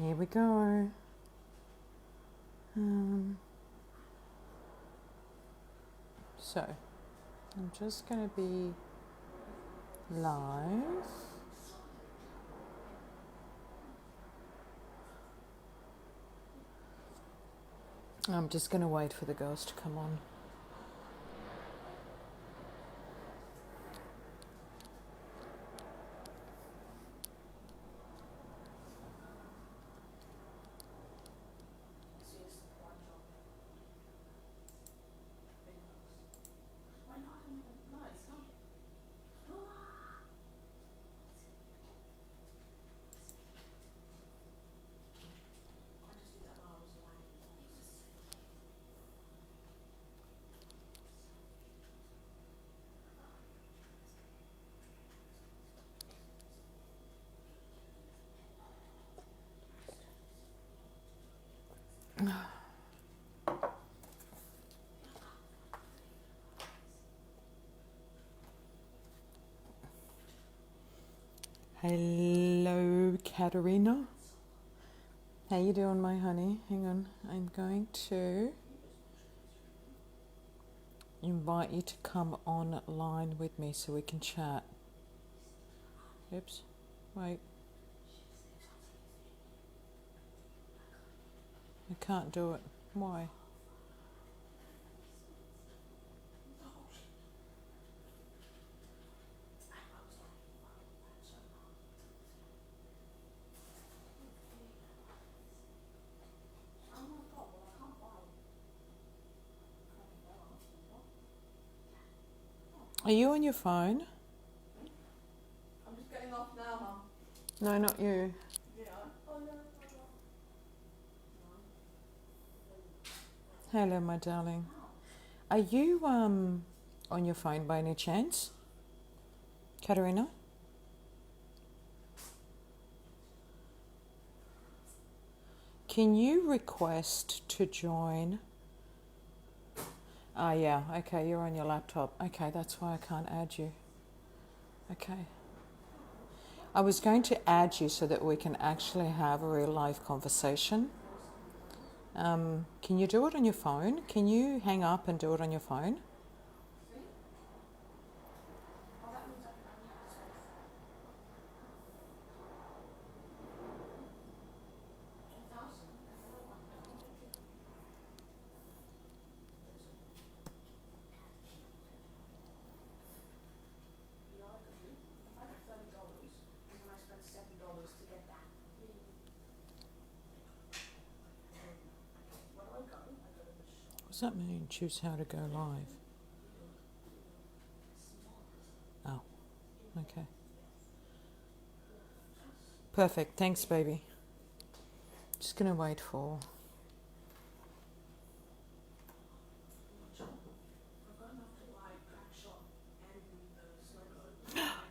Here we go. So, I'm just going to be live. I'm just going to wait for the girls to come on. Hello, Katerina. How you doing, my honey? Hang on. I'm going to invite you to come online with me so we can chat. Oops. Wait. I can't do it. Why? Are you on your phone? I'm just getting off now, Mum. No, not you. Yeah. Oh, no. Hello, my darling. Are you on your phone by any chance, Katerina? Can you request to join? Ah, yeah. Okay, you're on your laptop. Okay, that's why I can't add you. Okay. I was going to add you so that we can actually have a real life conversation. Can you do it on your phone? Can you hang up and do it on your phone? What does that mean? Choose how to go live. Oh, okay. Perfect. Thanks, baby. Just going to wait for...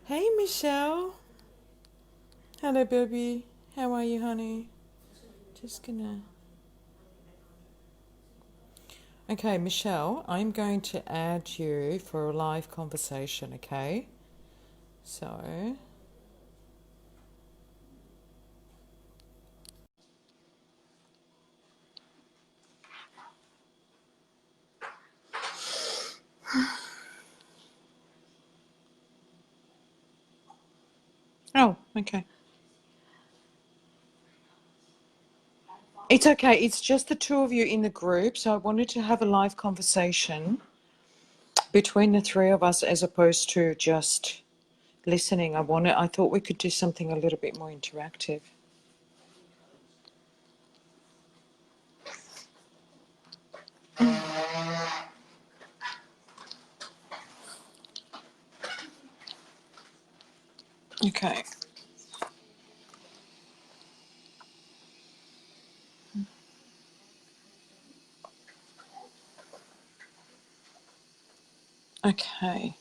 Hey, Michelle. Hello, baby. How are you, honey? Just gonna... Okay, Michelle, I'm going to add you for a live conversation, okay? So... Oh, okay. It's okay. It's just the two of you in the group. So I wanted to have a live conversation between the three of us as opposed to just listening. I thought we could do something a little bit more interactive. Okay. Okay.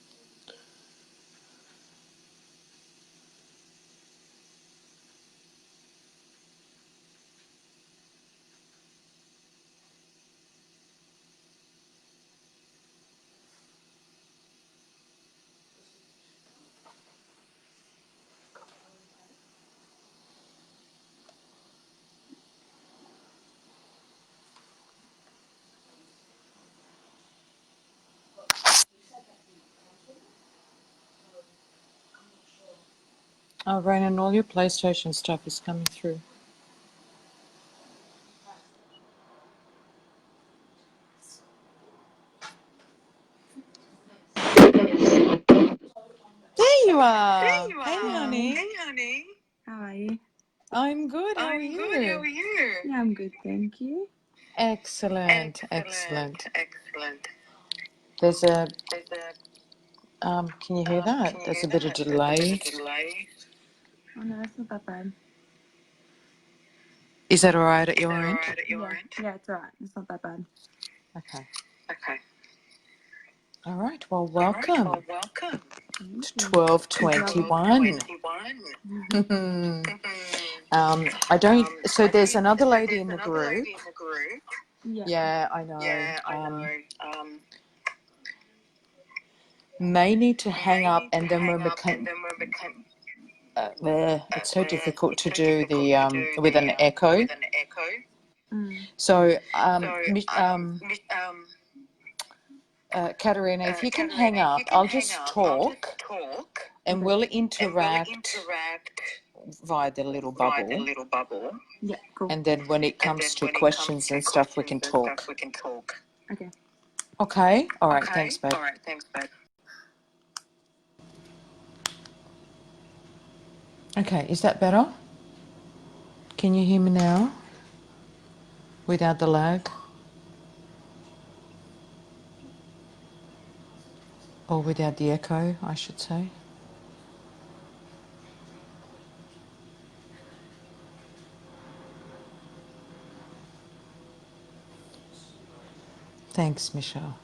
Oh, Rain, and all your PlayStation stuff is coming through. There you are. Hey, honey. Hey, honey. How are you? I'm good. How are I'm you? good. How are you? Yeah, I'm good. Thank you. Excellent. Excellent. There's a. Can you hear that? Can you There's hear a bit of that? delay. Oh no, it's not that bad. Is that all right at your end? At your end? Yeah, it's alright. It's not that bad. Okay. Okay. All right. Well, welcome welcome. to 1221. I don't. So there's another lady in the group. Yeah, I know. May need to hang up, and then when we can. It's so difficult to do the with an echo. So Katerina, if you can hang up, I'll just talk, and we'll interact via the little bubble. Yeah, cool. And then when it comes to questions and stuff, we can talk. Okay. Okay. All right. Thanks, babe. Okay. Is that better? Can you hear me now? Without the lag? Or without the echo, I should say. Thanks, Michelle.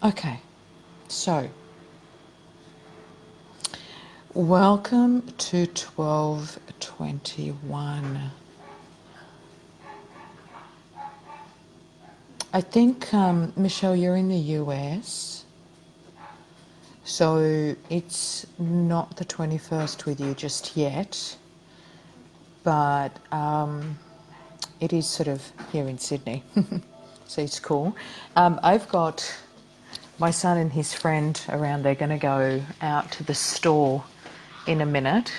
Okay. So, welcome to 1221. I think, Michelle, you're in the US, so it's not the 21st with you just yet, but it is sort of here in Sydney, so it's cool. I've got my son and his friend around. They're going to go out to the store in a minute.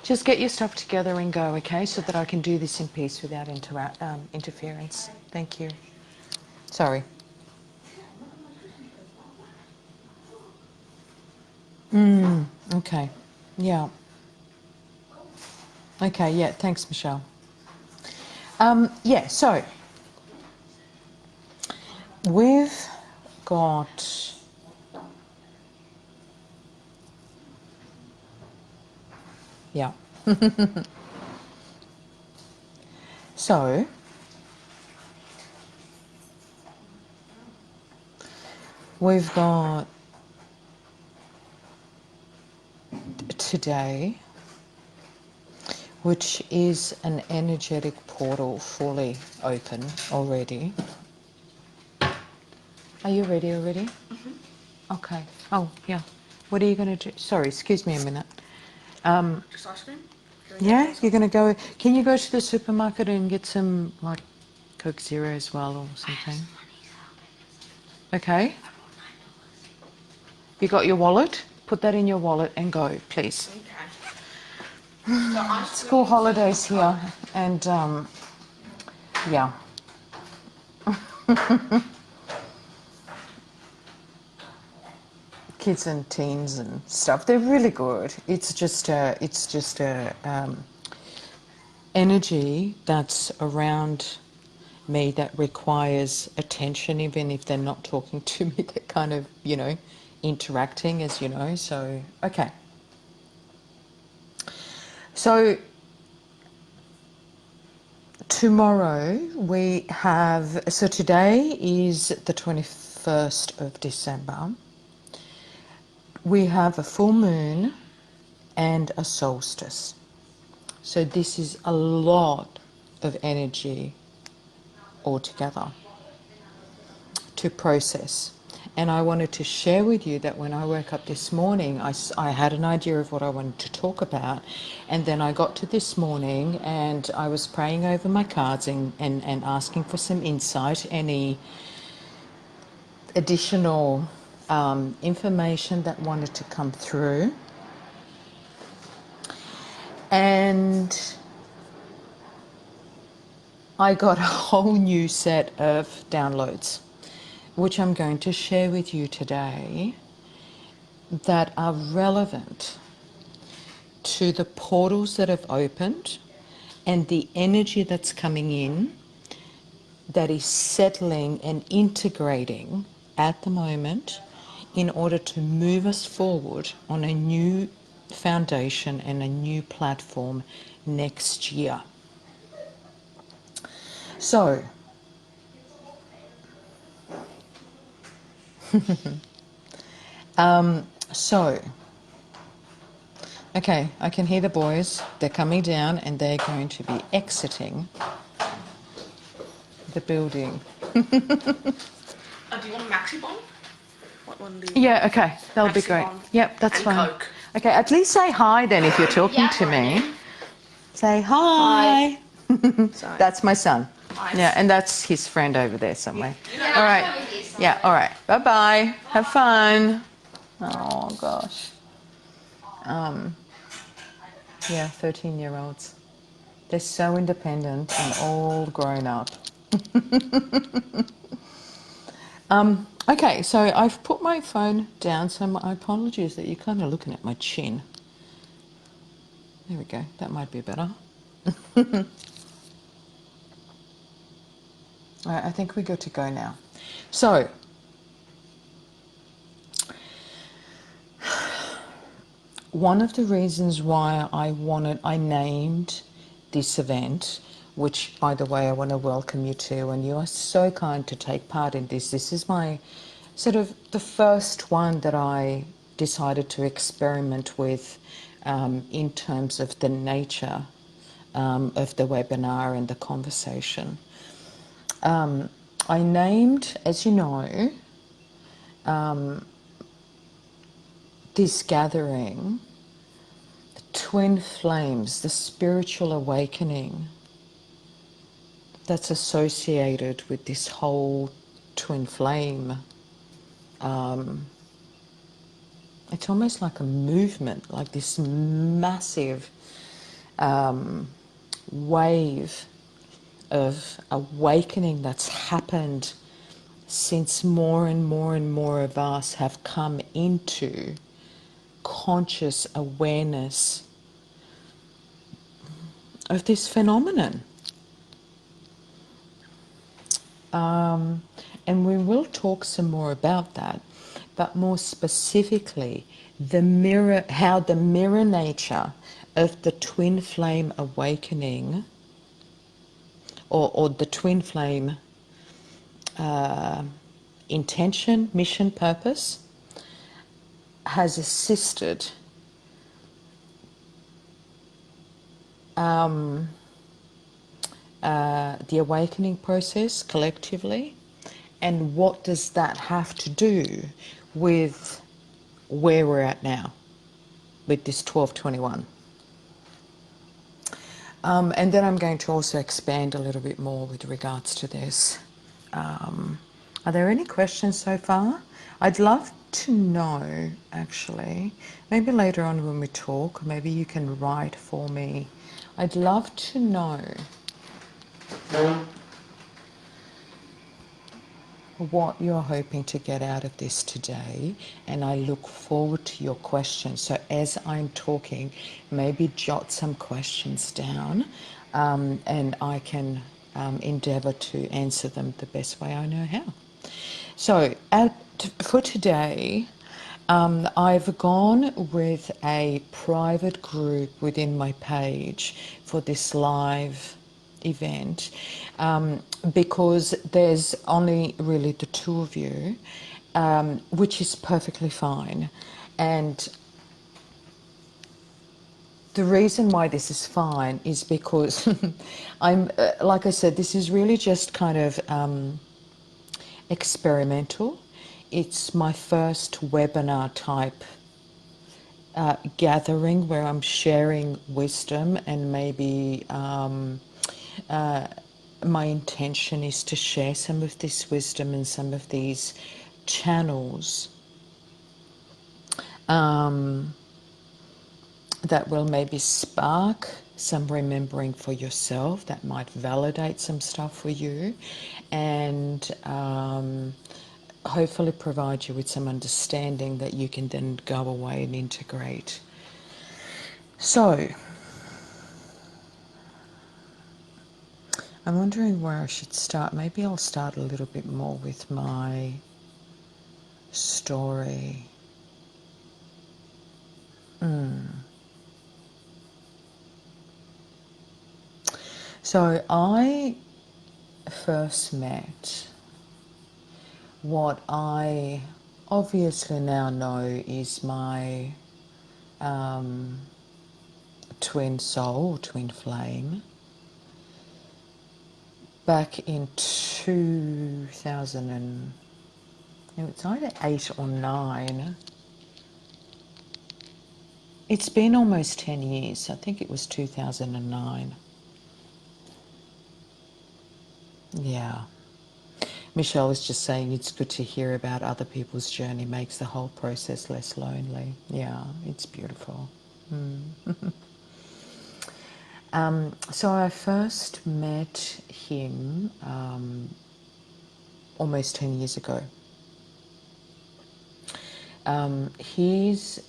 Just get your stuff together and go, okay, so that I can do this in peace without interference. Thank you. Sorry. Okay. Yeah. Okay, yeah, thanks, Michelle. Yeah, so we've got yeah. So we've got today, which is an energetic portal fully open already. Are you ready already? Okay. Oh, yeah. What are you going to do? Sorry, excuse me a minute. Just ice cream? Yeah, you're going to go. Can you go to the supermarket and get some, like, Coke Zero as well or something? Okay. You got your wallet? Put that in your wallet and go, please. Okay. School holidays here, and yeah. Kids and teens and stuff, they're really good. It's just a energy that's around me that requires attention, even if they're not talking to me. They're kind of, interacting, as you know. So, okay. So tomorrow we have, so today is the 21st of December. We have a full moon and a solstice. So this is a lot of energy altogether to process. And I wanted to share with you that when I woke up this morning, I had an idea of what I wanted to talk about. And then I got to this morning and I was praying over my cards and asking for some insight, any additional information that wanted to come through. And I got a whole new set of downloads, which I'm going to share with you today, that are relevant to the portals that have opened and the energy that's coming in that is settling and integrating at the moment in order to move us forward on a new foundation and a new platform next year. So, so, okay, I can hear the boys. They're coming down and they're going to be exiting the building. Do you want a maxi bomb? What one do you Yeah, okay, that'll be Maxi great. bomb Yep, that's and fine. Coke. Okay, at least say hi then if you're talking to me. Say hi. Sorry. That's my son. Nice. Yeah, and that's his friend over there somewhere. All right. Yeah, all right. Bye-bye. Have fun. Oh, gosh. Yeah, 13-year-olds. They're so independent and all grown up. Okay, so I've put my phone down, so my apologies that you're kind of looking at my chin. There we go. That might be better. All right, I think we're good to go now. So, one of the reasons why I named this event, which, by the way, I want to welcome you to, and you are so kind to take part in this. This is my sort of the first one that I decided to experiment with in terms of the nature of the webinar and the conversation. I named, as you know, this gathering the twin flames, the spiritual awakening that's associated with this whole twin flame. It's almost like a movement, like this massive wave of awakening that's happened since more and more and more of us have come into conscious awareness of this phenomenon. And we will talk some more about that, but more specifically, how the mirror nature of the twin flame awakening, or the twin flame intention, mission, purpose, has assisted the awakening process collectively, and what does that have to do with where we're at now with this 1221. And then I'm going to also expand a little bit more with regards to this. Are there any questions so far? I'd love to know, actually, maybe later on when we talk, maybe you can write for me. I'd love to know what you're hoping to get out of this today, and I look forward to your questions. So as I'm talking, maybe jot some questions down, and I can endeavour to answer them the best way I know how. So for today, I've gone with a private group within my page for this live event, because there's only really the two of you, which is perfectly fine. And the reason why this is fine is because like I said, this is really just kind of experimental. It's my first webinar type gathering where I'm sharing wisdom, and maybe my intention is to share some of this wisdom and some of these channels um, that will maybe spark some remembering for yourself, that might validate some stuff for you, and hopefully provide you with some understanding that you can then go away and integrate. So, I'm wondering where I should start. Maybe I'll start a little bit more with my story. So, I first met what I obviously now know is my twin soul, twin flame, back in 2000 and it's either 8 or 9. It's been almost 10 years. I think it was 2009. Yeah. Michelle was just saying it's good to hear about other people's journey, makes the whole process less lonely. Yeah, it's beautiful. So I first met him almost 10 years ago. His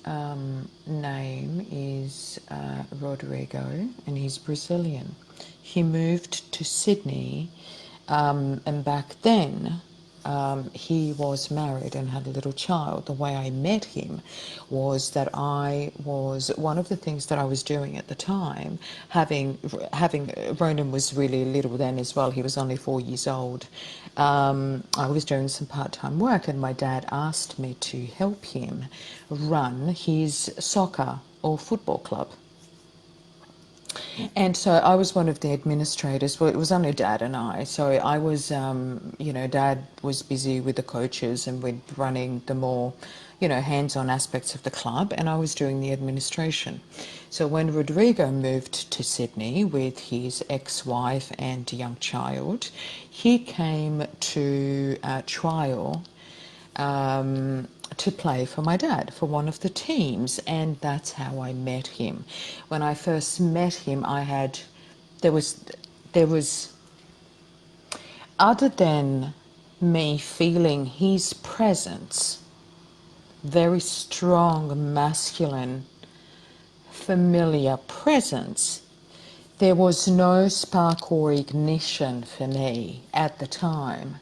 name is Rodrigo, and he's Brazilian. He moved to Sydney, and back then he was married and had a little child. The way I met him was that one of the things that I was doing at the time, having Ronan was really little then as well. He was only 4 years old. I was doing some part-time work, and my dad asked me to help him run his soccer or football club. And so I was one of the administrators. Well, it was only Dad and I. So I was, Dad was busy with the coaches and with running the more, hands-on aspects of the club, and I was doing the administration. So when Rodrigo moved to Sydney with his ex-wife and young child, he came to trial to play for my dad, for one of the teams, and that's how I met him. When I first met him, there was, other than me feeling his presence, very strong, masculine, familiar presence, there was no spark or ignition for me at the time.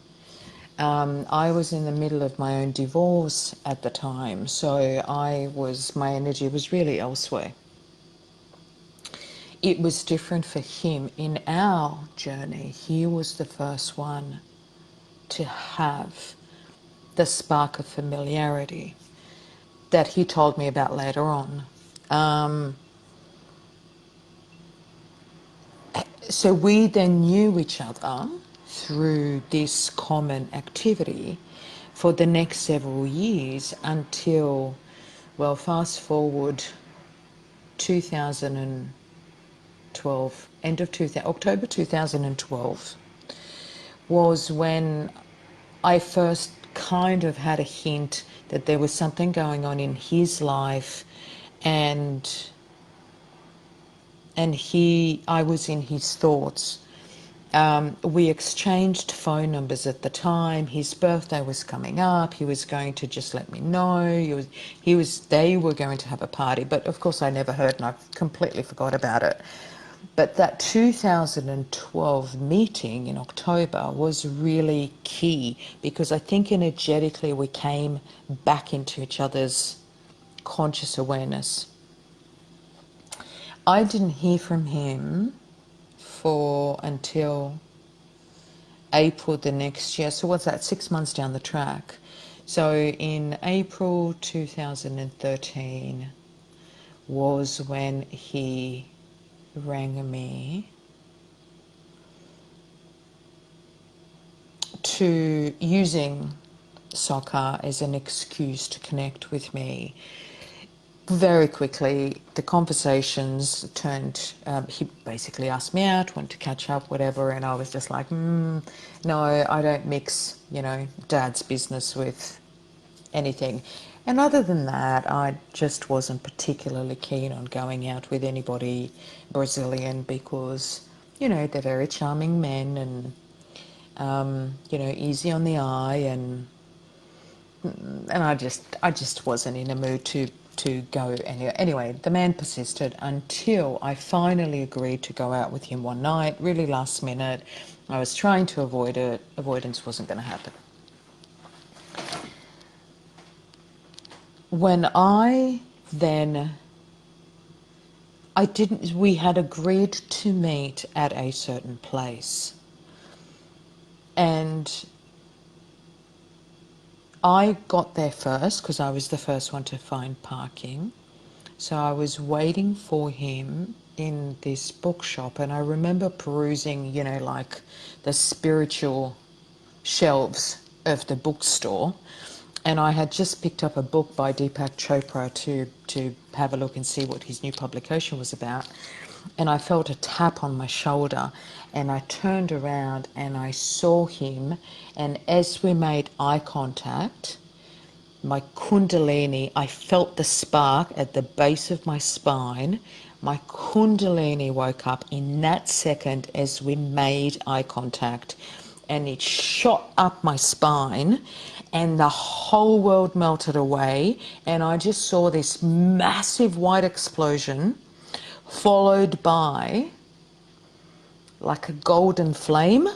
I was in the middle of my own divorce at the time, so my energy was really elsewhere. It was different for him. In our journey, he was the first one to have the spark of familiarity that he told me about later on. So we then knew each other through this common activity for the next several years until, well, fast forward 2012, October 2012 was when I first kind of had a hint that there was something going on in his life, and I was in his thoughts. We exchanged phone numbers at the time. His birthday was coming up. He was going to just let me know. They were going to have a party, but of course I never heard and I completely forgot about it. But that 2012 meeting in October was really key because I think energetically we came back into each other's conscious awareness. I didn't hear from him until April the next year. So what's that, 6 months down the track? So in April 2013 was when he rang me to using soccer as an excuse to connect with me. Very quickly, the conversations turned, he basically asked me out, wanted to catch up, whatever, and I was just like, no, I don't mix, Dad's business with anything. And other than that, I just wasn't particularly keen on going out with anybody Brazilian because, you know, they're very charming men and, you know, easy on the eye, and I just wasn't in a mood to go anywhere. Anyway, the man persisted until I finally agreed to go out with him one night, really last minute. I was trying to avoid it. Avoidance wasn't going to happen. When we had agreed to meet at a certain place, and I got there first because I was the first one to find parking. So I was waiting for him in this bookshop, and I remember perusing, you know, like the spiritual shelves of the bookstore, and I had just picked up a book by Deepak Chopra to have a look and see what his new publication was about. And I felt a tap on my shoulder, and I turned around and I saw him, and as we made eye contact, my kundalini, I felt the spark at the base of my spine. My kundalini woke up in that second as we made eye contact, and it shot up my spine, and the whole world melted away, and I just saw this massive white explosion followed by like a golden flame,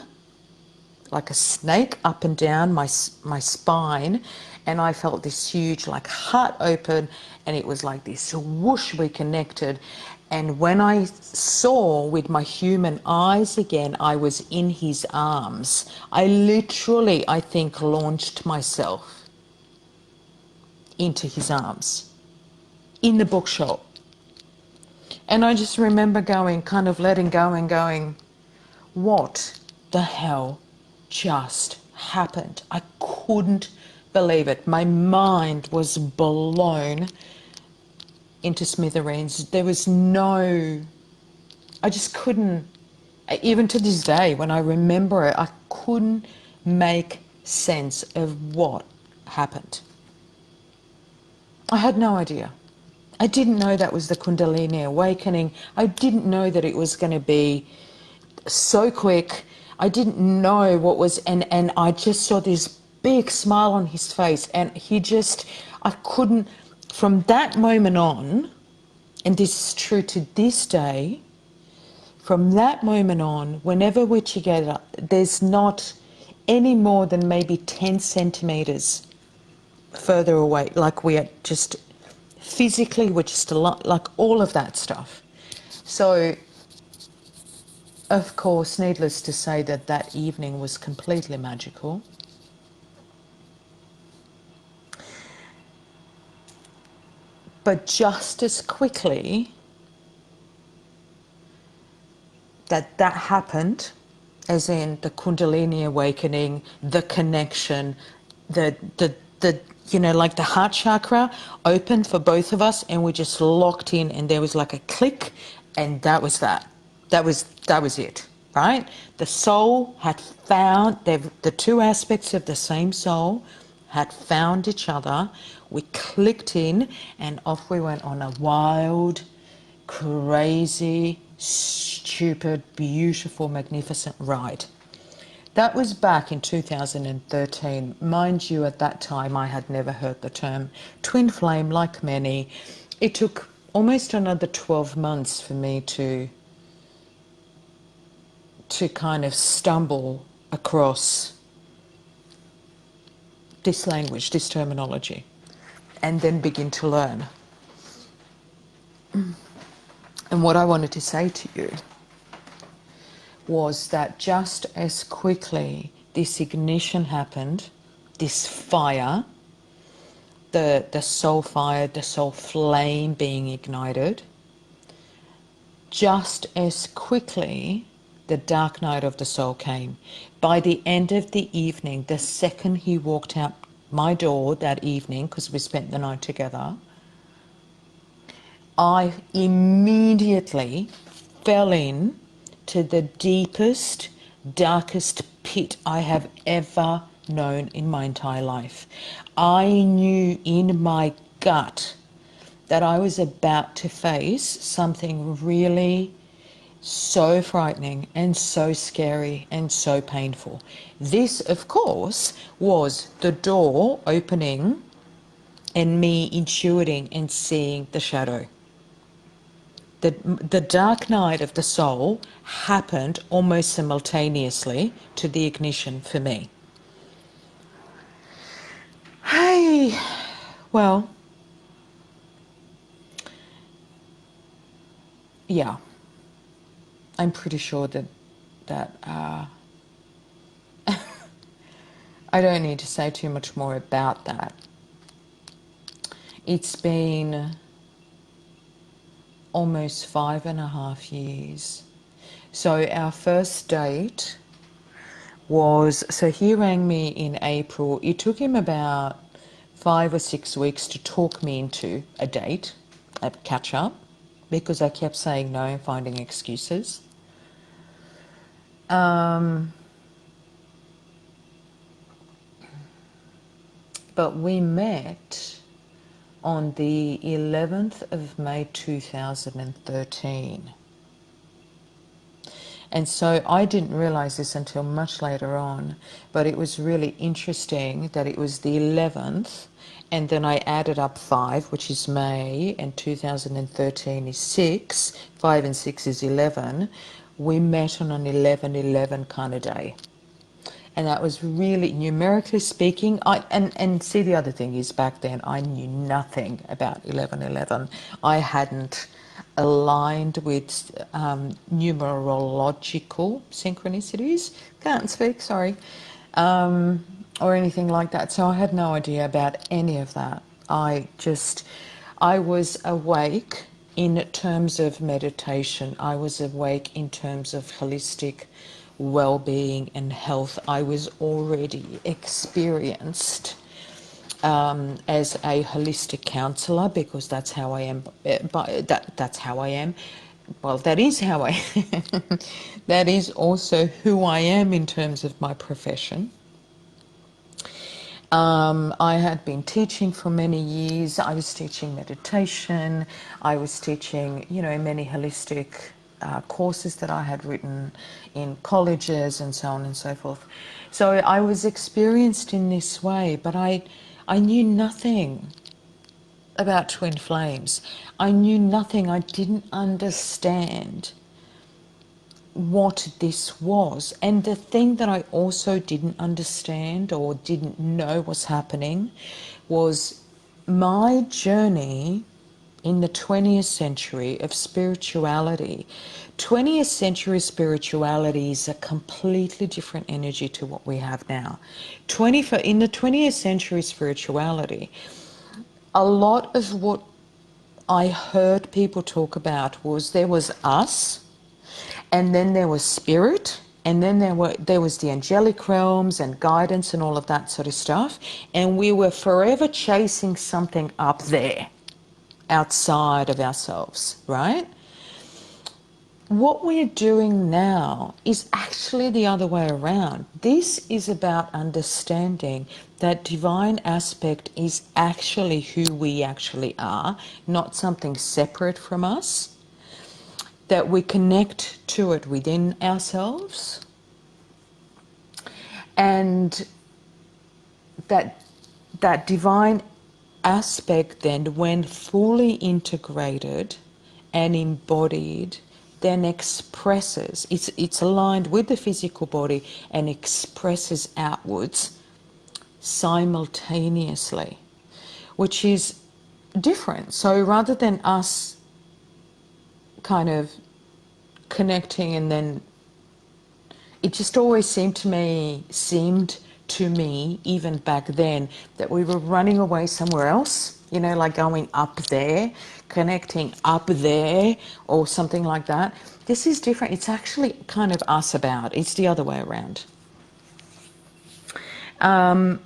like a snake up and down my spine, and I felt this huge like heart open, and it was like this whoosh, we connected. And when I saw with my human eyes again, I was in his arms. I literally, I think, launched myself into his arms in the bookshop. And I just remember going, kind of letting go and going, what the hell just happened? I couldn't believe it. My mind was blown into smithereens. There was no, I just couldn't, even to this day, when I remember it, I couldn't make sense of what happened. I had no idea. I didn't know that was the Kundalini awakening. I didn't know that it was going to be so quick. I didn't know what was, and I just saw this big smile on his face, and he just, I couldn't, from that moment on, and this is true to this day, from that moment on, whenever we're together, there's not any more than maybe 10 centimeters further away, like we are just physically, we're just a lot, like all of that stuff. So of course, needless to say that that evening was completely magical. But just as quickly that happened, as in the Kundalini awakening, the connection, the you know, like the heart chakra opened for both of us, and we just locked in, and there was like a click, and that was that. That was it, right? The soul had found, the two aspects of the same soul had found each other. We clicked in, and off we went on a wild, crazy, stupid, beautiful, magnificent ride. That was back in 2013. Mind you, at that time I had never heard the term twin flame, like many. It took almost another 12 months for me to kind of stumble across this language, this terminology, and then begin to learn. And what I wanted to say to you was that just as quickly this ignition happened, this fire, the soul fire, the soul flame being ignited, just as quickly the dark night of the soul came. By the end of the evening, the second he walked out my door that evening, because we spent the night together, I immediately fell in to the deepest, darkest pit I have ever known in my entire life. I knew in my gut that I was about to face something really so frightening and so scary and so painful. This, of course, was the door opening and me intuiting and seeing the shadow. The dark night of the soul happened almost simultaneously to the ignition for me. Hey, well, yeah, I'm pretty sure that I don't need to say too much more about that. It's been almost 5.5 years. So our first date was, so he rang me in April. It took him about 5 or 6 weeks to talk me into a date, a catch up, because I kept saying no and finding excuses. But we met on the 11th of May 2013. And so I didn't realize this until much later on, but it was really interesting that it was the 11th, and then I added up 5, which is May, and 2013 is 6, 5 and 6 is 11. We met on an 11/11 kind of day. And that was really, numerically speaking, and see, the other thing is, back then I knew nothing about 11/11. I hadn't aligned with numerological synchronicities, can't speak, sorry, or anything like that. So I had no idea about any of that. I was awake in terms of meditation. I was awake in terms of holistic well-being and health. I was already experienced as a holistic counselor, because that's how I am. That's how I am. Well, that is how I. That is also who I am in terms of my profession. I had been teaching for many years. I was teaching meditation. I was teaching, many holistic courses that I had written in colleges and so on and so forth. So I was experienced in this way, but I knew nothing about twin flames. I knew nothing. I didn't understand what this was. And the thing that I also didn't understand or didn't know was happening was my journey in the 20th century of spirituality. 20th century spirituality is a completely different energy to what we have now. In the 20th century spirituality, a lot of what I heard people talk about was, there was us, and then there was spirit, and then there was the angelic realms and guidance and all of that sort of stuff, and we were forever chasing something up there outside of ourselves, right? What we're doing now is actually the other way around. This is about understanding that divine aspect is actually who we actually are, not something separate from us, that we connect to it within ourselves, and that divine aspect then, when fully integrated and embodied, then expresses, it's aligned with the physical body and expresses outwards simultaneously, which is different. So rather than us kind of connecting, and then it just always seemed to me, even back then, that we were running away somewhere else, like going up there, connecting up there, or something like that. This is different. It's actually kind of us about. It's the other way around. And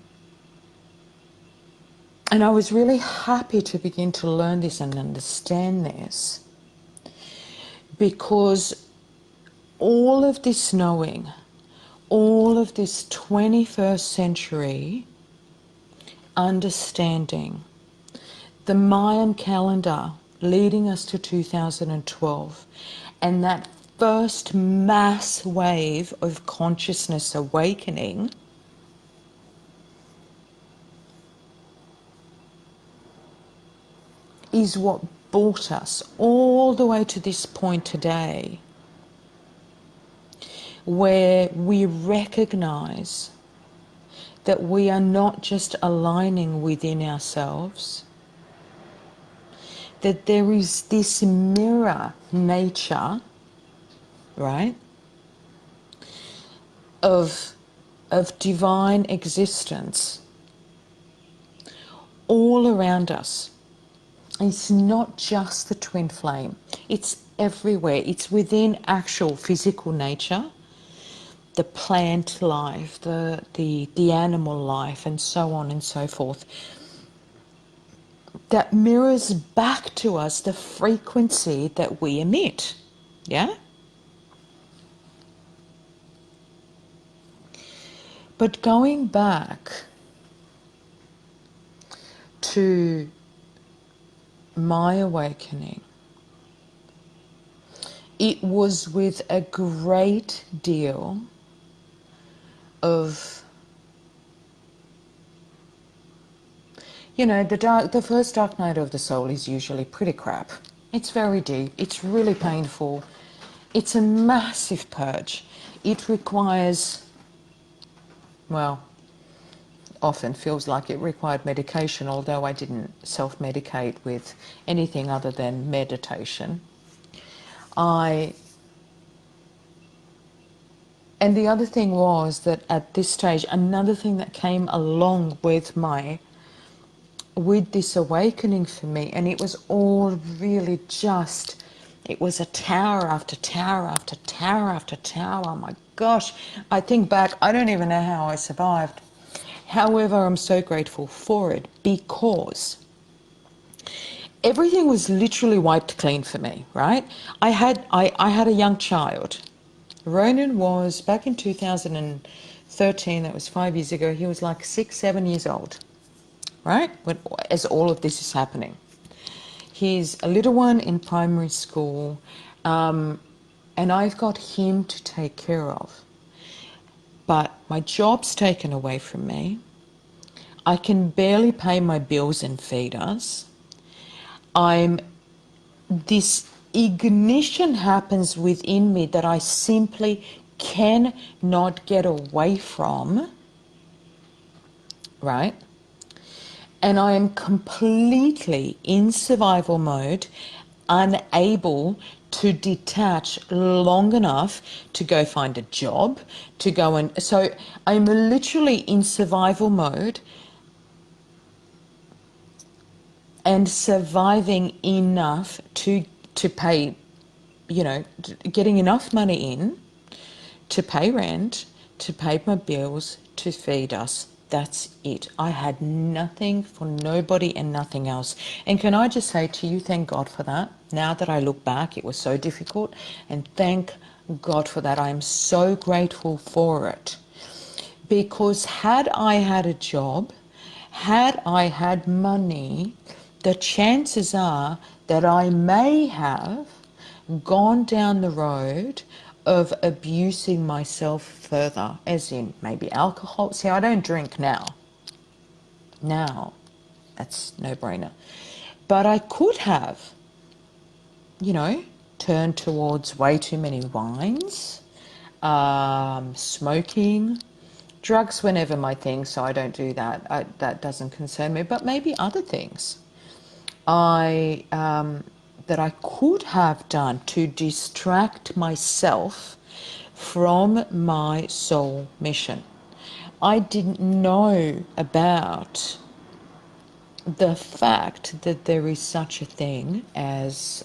I was really happy to begin to learn this and understand this, because all of this knowing, all of this 21st century understanding, the Mayan calendar leading us to 2012, and that first mass wave of consciousness awakening is what brought us all the way to this point today, where we recognize that we are not just aligning within ourselves, that there is this mirror nature, right, of divine existence all around us. It's not just the twin flame, it's everywhere. It's within actual physical nature, the plant life, the animal life, and so on and so forth. That mirrors back to us the frequency that we emit. Yeah? But going back to my awakening, it was with a great deal of, you know, the first dark night of the soul is usually pretty crap. It's very deep, it's really painful, it's a massive purge. It requires, well, often feels like it required medication, although I didn't self-medicate with anything other than meditation. And the other thing was that at this stage, another thing that came along with this awakening for me, and it was all really just, it was a tower after tower after tower after tower. Oh my gosh, I think back, I don't even know how I survived. However, I'm so grateful for it, because everything was literally wiped clean for me, right? I had a young child. Ronan was, back in 2013, that was 5 years ago, he was like 6, 7 years old, right? As all of this is happening. He's a little one in primary school, and I've got him to take care of. But my job's taken away from me. I can barely pay my bills and feed us. This ignition happens within me that I simply cannot get away from, right? And I am completely in survival mode, unable to detach long enough to go find a job, to go and... So I'm literally in survival mode and surviving enough to pay, you know, getting enough money in to pay rent, to pay my bills, to feed us. That's it. I had nothing for nobody and nothing else. And can I just say to you, thank God for that. Now that I look back, it was so difficult, and thank God for that. I am so grateful for it. Because had I had a job, had I had money, the chances are that I may have gone down the road of abusing myself further, as in maybe alcohol. See, I don't drink now. Now, that's no-brainer. But I could have, you know, turned towards way too many wines, smoking. Drugs were never my thing, so I don't do that. That doesn't concern me. But maybe other things that I could have done to distract myself from my soul mission. I didn't know about the fact that there is such a thing as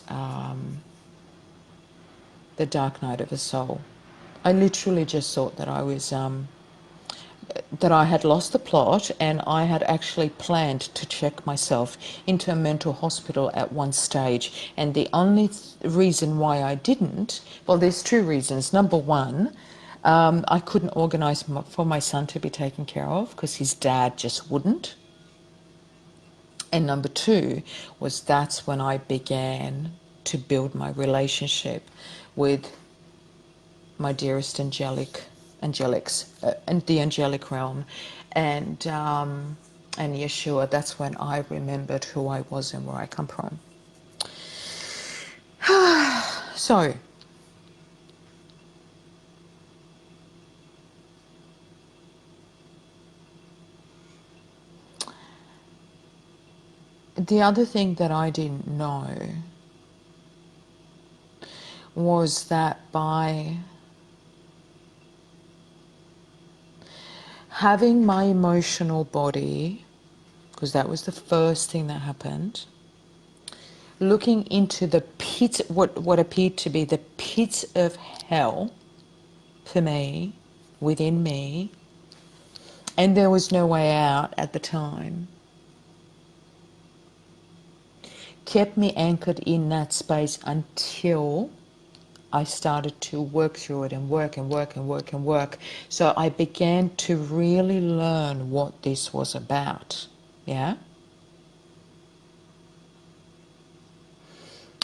the dark night of a soul. I literally just thought that I was that I had lost the plot, and I had actually planned to check myself into a mental hospital at one stage. And the only reason why I didn't, well, there's two reasons. Number one, I couldn't organise for my son to be taken care of because his dad just wouldn't. And number two was that's when I began to build my relationship with my dearest angelics, and the angelic realm, and Yeshua. That's when I remembered who I was and where I come from. So the other thing that I didn't know was that by having my emotional body, because that was the first thing that happened, looking into the pit, what appeared to be the pit of hell for me, within me, and there was no way out at the time, kept me anchored in that space until I started to work through it and work and work and work and work. So I began to really learn what this was about. Yeah?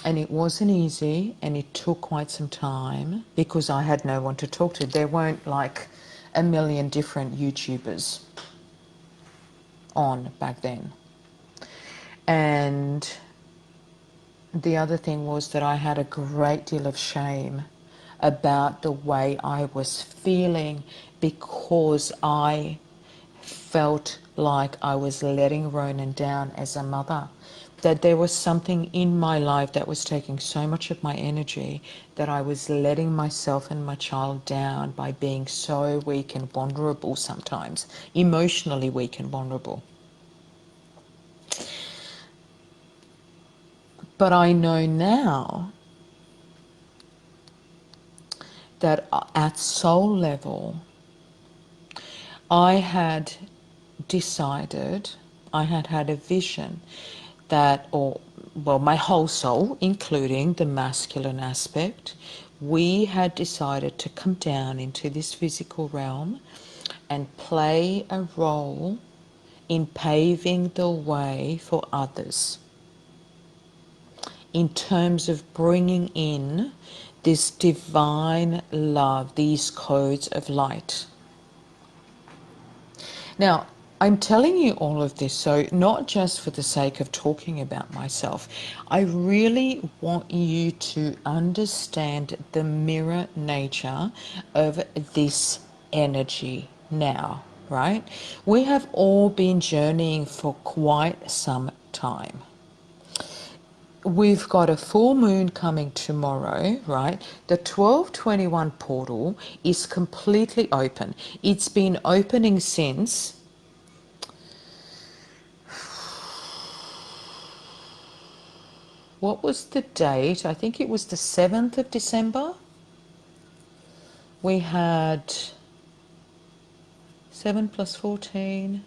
And it wasn't easy, and it took quite some time because I had no one to talk to. There weren't like a million different YouTubers on back then. And the other thing was that I had a great deal of shame about the way I was feeling because I felt like I was letting Ronan down as a mother. That there was something in my life that was taking so much of my energy that I was letting myself and my child down by being so weak and vulnerable sometimes, emotionally weak and vulnerable. But I know now that at soul level, I had decided, I had had a vision that, well, my whole soul, including the masculine aspect, we had decided to come down into this physical realm and play a role in paving the way for others in terms of bringing in this divine love, these codes of light. Now, I'm telling you all of this, so not just for the sake of talking about myself. I really want you to understand the mirror nature of this energy now, right? We have all been journeying for quite some time. We've got a full moon coming tomorrow, right? The 1221 portal is completely open. It's been opening since what was the date? I think it was the 7th of December. We had 7 plus 14.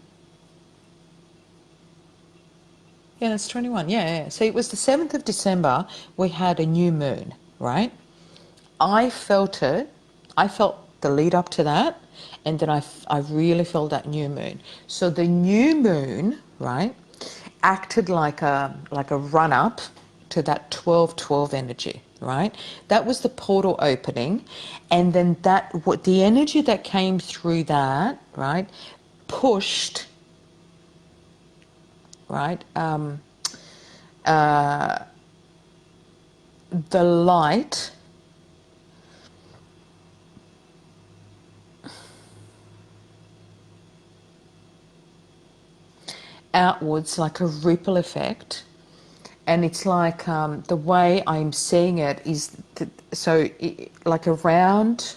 Yeah, that's 21. Yeah. So it was the 7th of December. We had a new moon, right? I felt it. I felt the lead up to that. And then I really felt that new moon. So the new moon, right, acted like a run up to that 12-12 energy, right? That was the portal opening. And then the energy that came through that, right, pushed, right, the light outwards like a ripple effect. And it's like the way I'm seeing it is like a round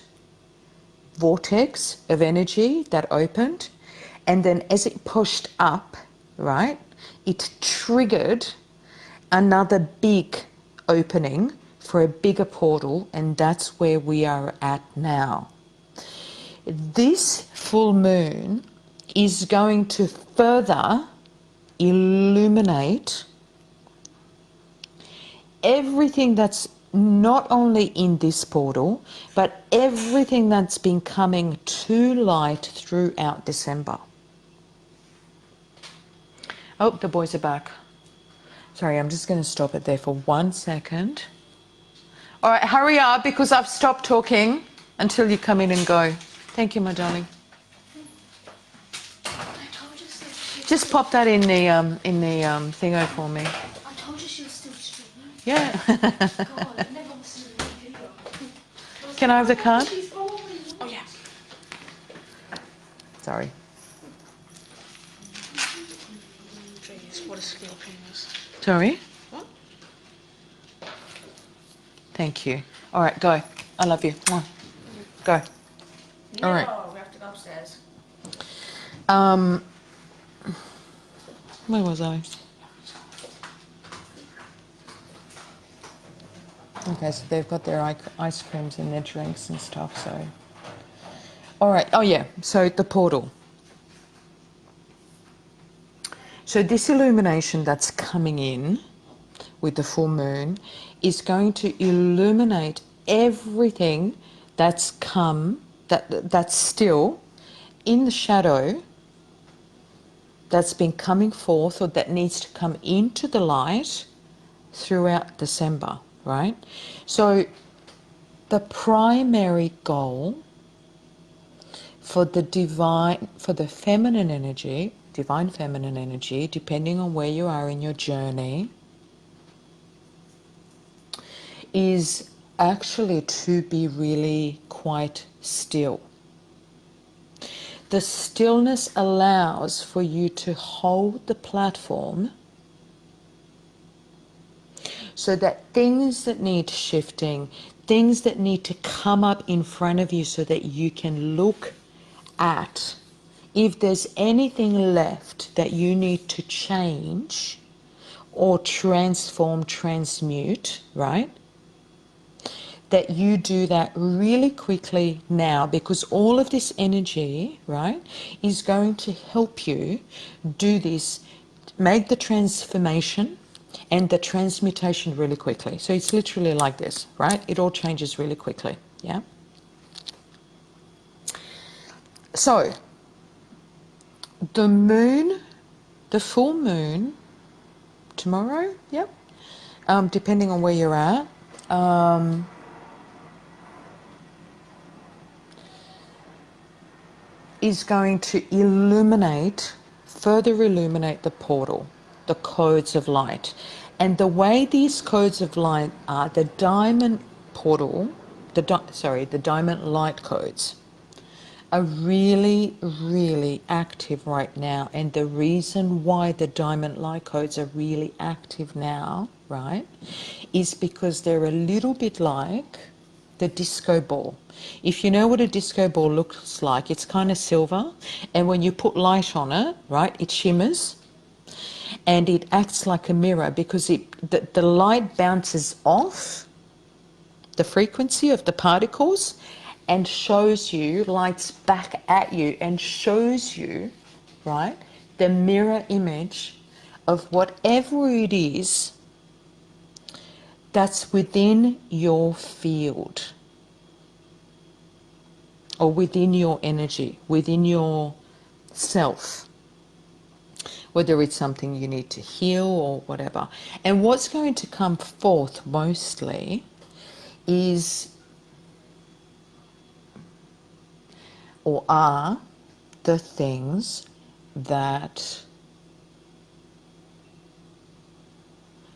vortex of energy that opened, and then as it pushed up, right, it triggered another big opening for a bigger portal, and that's where we are at now. This full moon is going to further illuminate everything that's not only in this portal, but everything that's been coming to light throughout December. Oh, the boys are back. Sorry, I'm just going to stop it there for 1 second. All right, hurry up because I've stopped talking until you come in and go. Thank you, my darling. I told you so. Just pop that in the thingo for me. I told you she was still streaming. Yeah. God, I never listened to the video. Can I have the card? Oh, yeah. Sorry. Jeez, what a skill penis. Sorry? What? Thank you. All right, go. I love you. Mwah. Go. No, All right. we have to go upstairs. Where was I? Okay, so they've got their ice creams and their drinks and stuff, so. All right, oh yeah, so the portal. So this illumination that's coming in with the full moon is going to illuminate everything that's that's still in the shadow, that's been coming forth or that needs to come into the light throughout December, right? So the primary goal for the feminine energy, divine feminine energy, depending on where you are in your journey, is actually to be really quite still. The stillness allows for you to hold the platform so that things that need shifting, things that need to come up in front of you so that you can look at, if there's anything left that you need to change or transform, transmute, right? That you do that really quickly now, because all of this energy, right, is going to help you do this, make the transformation and the transmutation really quickly. So it's literally like this, right? It all changes really quickly, yeah? So the moon, the full moon, tomorrow, yep, depending on where you're at, is going to further illuminate the portal, the codes of light. And the way these codes of light are, the diamond portal, the diamond light codes are really, really active right now. And the reason why the diamond light codes are really active now, right, is because they're a little bit like the disco ball. If you know what a disco ball looks like, it's kind of silver, and when you put light on it, right, it shimmers and it acts like a mirror because the light bounces off the frequency of the particles and shows you, lights back at you and shows you, right, the mirror image of whatever it is that's within your field or within your energy, within your self, whether it's something you need to heal or whatever. And what's going to come forth mostly is, or are, the things that,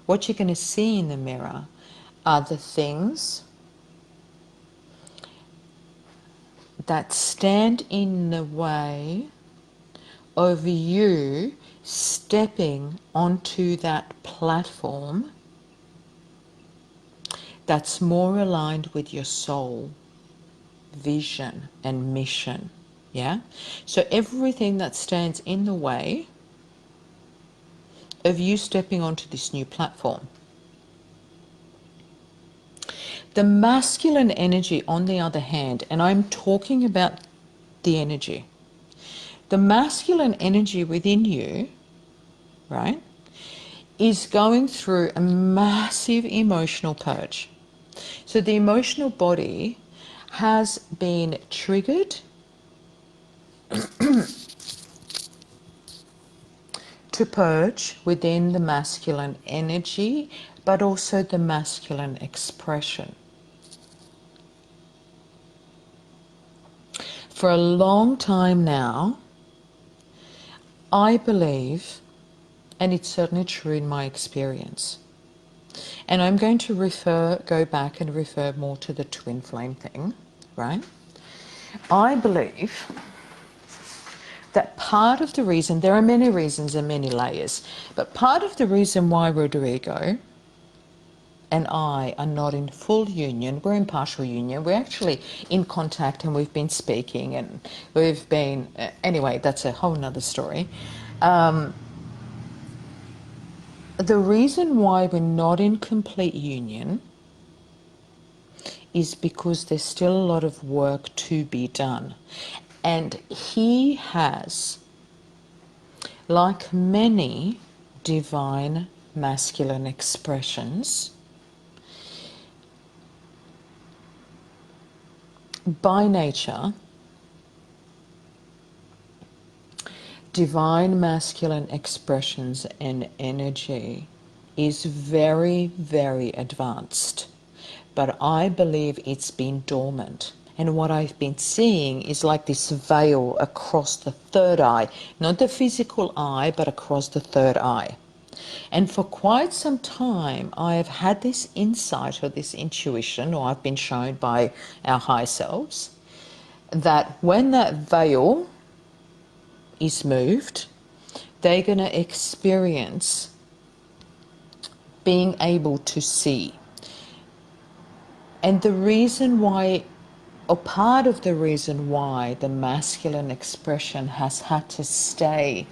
what you're going to see in the mirror are the things that stand in the way of you stepping onto that platform that's more aligned with your soul, vision and mission, yeah? So everything that stands in the way of you stepping onto this new platform. The masculine energy, on the other hand, and I'm talking about the energy, the masculine energy within you, right, is going through a massive emotional purge. So the emotional body has been triggered to purge within the masculine energy, but also the masculine expression. For a long time now, I believe, and it's certainly true in my experience, and I'm going to go back and refer more to the twin flame thing, right? I believe that part of the reason, there are many reasons and many layers, but part of the reason why Rodrigo and I are not in full union, we're in partial union, we're actually in contact and we've been speaking and we've been, anyway, that's a whole nother story. The reason why we're not in complete union is because there's still a lot of work to be done. And he has, like many divine masculine expressions, by nature, divine masculine expressions and energy is very, very advanced. But I believe it's been dormant. And what I've been seeing is like this veil across the third eye, not the physical eye, but across the third eye. And for quite some time, I have had this insight or this intuition, or I've been shown by our high selves, that when that veil is moved, they're going to experience being able to see. And the reason why, or part of the reason why the masculine expression has had to stay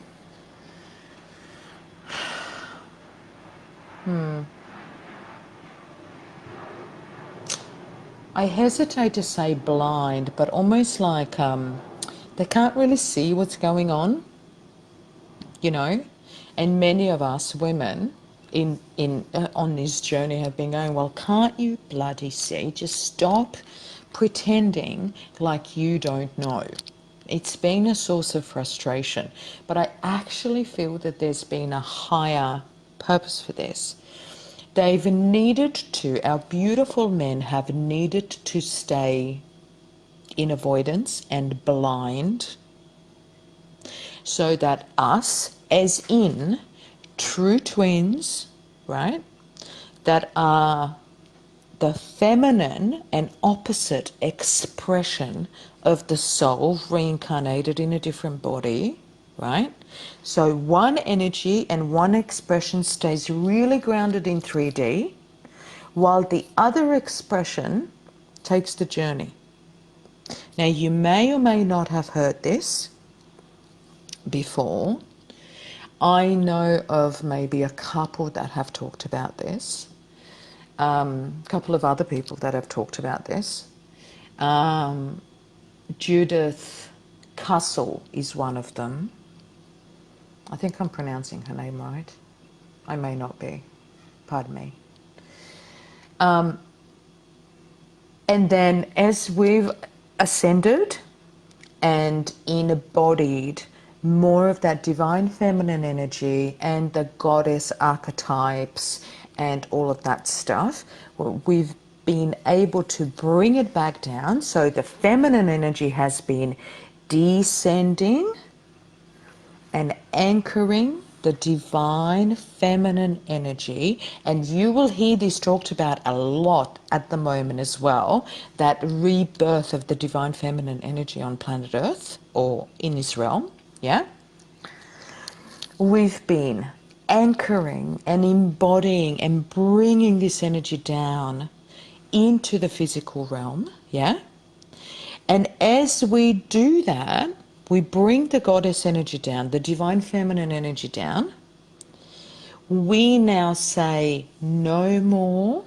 I hesitate to say blind, but almost like they can't really see what's going on, you know. And many of us women on this journey have been going, well, can't you bloody see? Just stop pretending like you don't know. It's been a source of frustration, but I actually feel that there's been a higher purpose for this. They've needed to, our beautiful men have needed to stay in avoidance and blind so that us, as in true twins, right, that are the feminine and opposite expression of the soul reincarnated in a different body, right? So one energy and one expression stays really grounded in 3D, while the other expression takes the journey. Now, you may or may not have heard this before. I know of maybe a couple that have talked about this. A couple of other people that have talked about this. Judith Cussell is one of them. I think I'm pronouncing her name right. I may not be. Pardon me. And then as we've ascended and embodied more of that divine feminine energy and the goddess archetypes and all of that stuff, we've been able to bring it back down. So the feminine energy has been descending and anchoring the divine feminine energy, and you will hear this talked about a lot at the moment as well, that rebirth of the divine feminine energy on planet Earth or in this realm. Yeah, we've been anchoring and embodying and bringing this energy down into the physical realm. Yeah, and as we do that, we bring the goddess energy down, the divine feminine energy down. We now say no more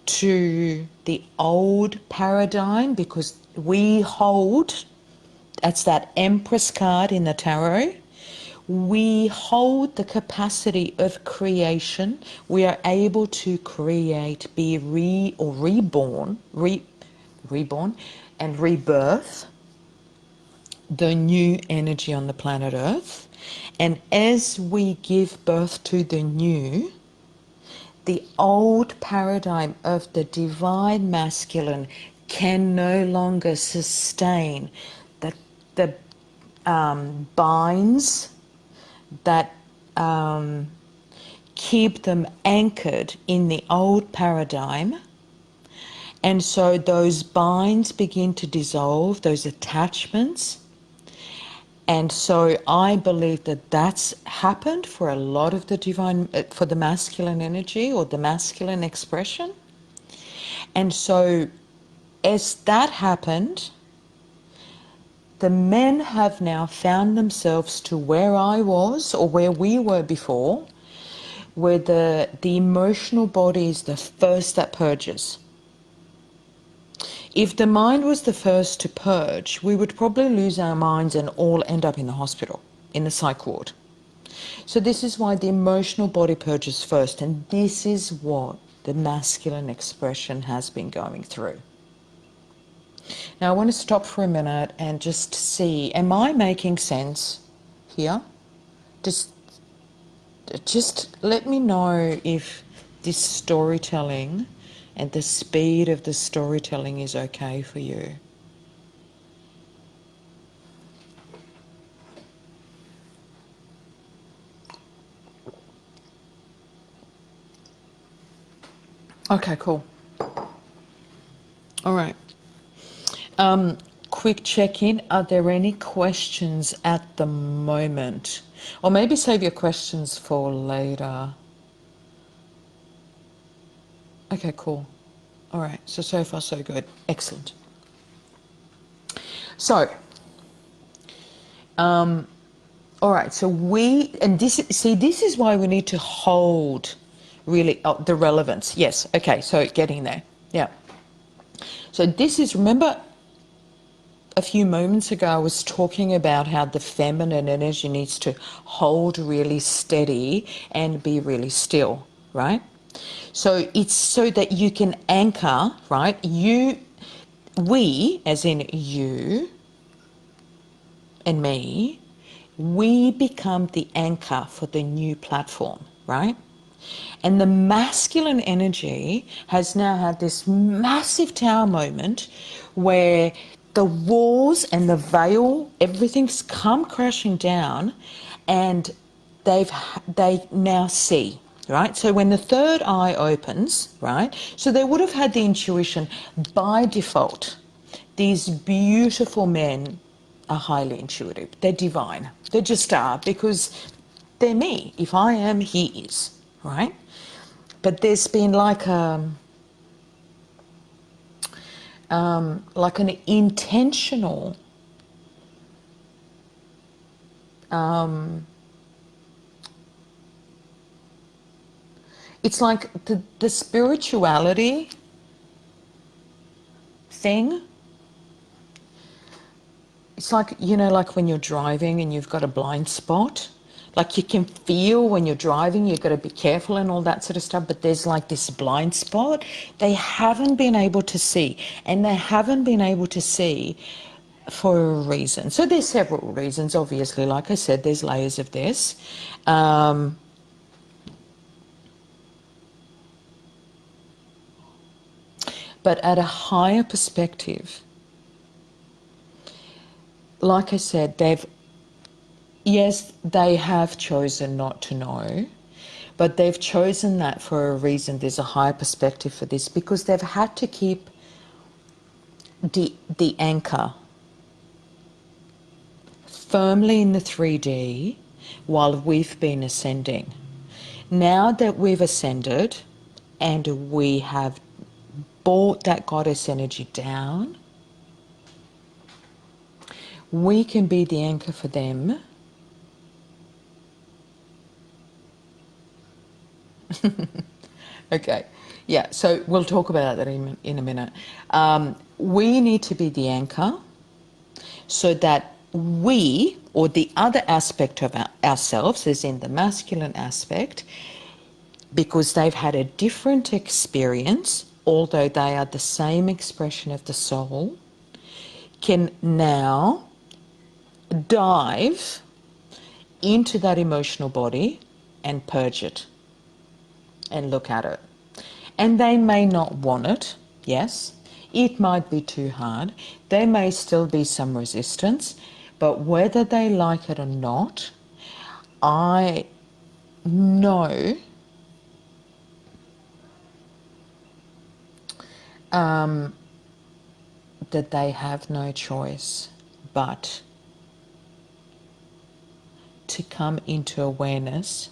to the old paradigm, because we hold, that's that Empress card in the tarot, we hold the capacity of creation. We are able to create, be reborn, reborn and rebirth the new energy on the planet Earth. And as we give birth to the new, the old paradigm of the divine masculine can no longer sustain the binds that keep them anchored in the old paradigm. And so those binds begin to dissolve, those attachments. And so I believe that that's happened for a lot of the divine, for the masculine energy or the masculine expression. And so as that happened, the men have now found themselves to where I was or where we were before, where the emotional body is the first that purges. If the mind was the first to purge, we would probably lose our minds and all end up in the hospital, in the psych ward. So this is why the emotional body purges first, and this is what the masculine expression has been going through. Now I want to stop for a minute and just see, am I making sense here? Just let me know if this storytelling and the speed of the storytelling is okay for you. Okay, cool. All right. Quick check-in. Are there any questions at the moment? Or maybe save your questions for later. Okay, cool. All right. So far, so good. Excellent. So, all right. So this is why we need to hold really the relevance. Yes. Okay. So getting there. Yeah. So this is, remember, a few moments ago, I was talking about how the feminine energy needs to hold really steady and be really still, right? So it's so that you can anchor, right? We, as in you and me, we become the anchor for the new platform, right? And the masculine energy has now had this massive tower moment where the walls and the veil, everything's come crashing down, and they now see, right? So when the third eye opens, right? So they would have had the intuition by default. These beautiful men are highly intuitive. They're divine. They just are, because they're me. If I am, he is, right? But there's been like an intentional it's like the spirituality thing. It's like, you know, like when you're driving and you've got a blind spot. Like you can feel when you're driving, you've got to be careful and all that sort of stuff, but there's like this blind spot they haven't been able to see. And they haven't been able to see for a reason. So there's several reasons, obviously. Like I said, there's layers of this. But at a higher perspective, like I said, they have chosen not to know, but they've chosen that for a reason. There's a higher perspective for this, because they've had to keep the anchor firmly in the 3D while we've been ascending. Now that we've ascended and we have brought that goddess energy down, we can be the anchor for them. Okay, yeah, so we'll talk about that in a minute. We need to be the anchor so that we, or the other aspect of ourselves, is in the masculine aspect, because they've had a different experience, although they are the same expression of the soul, can now dive into that emotional body and purge it and look at it. And they may not want it, yes. It might be too hard. There may still be some resistance, but whether they like it or not, I know that they have no choice but to come into awareness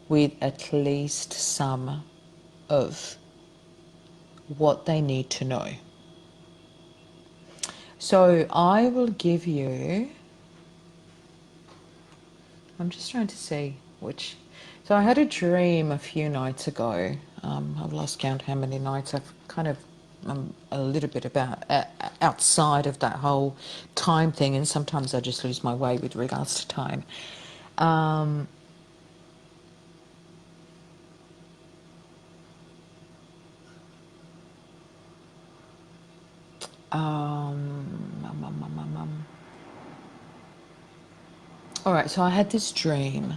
with at least some of what they need to know. So I will give you, I'm just trying to see which, so I had a dream a few nights ago. I've lost count how many nights. I've kind of a little bit about outside of that whole time thing, and sometimes I just lose my way with regards to time. Um, all right, so I had this dream,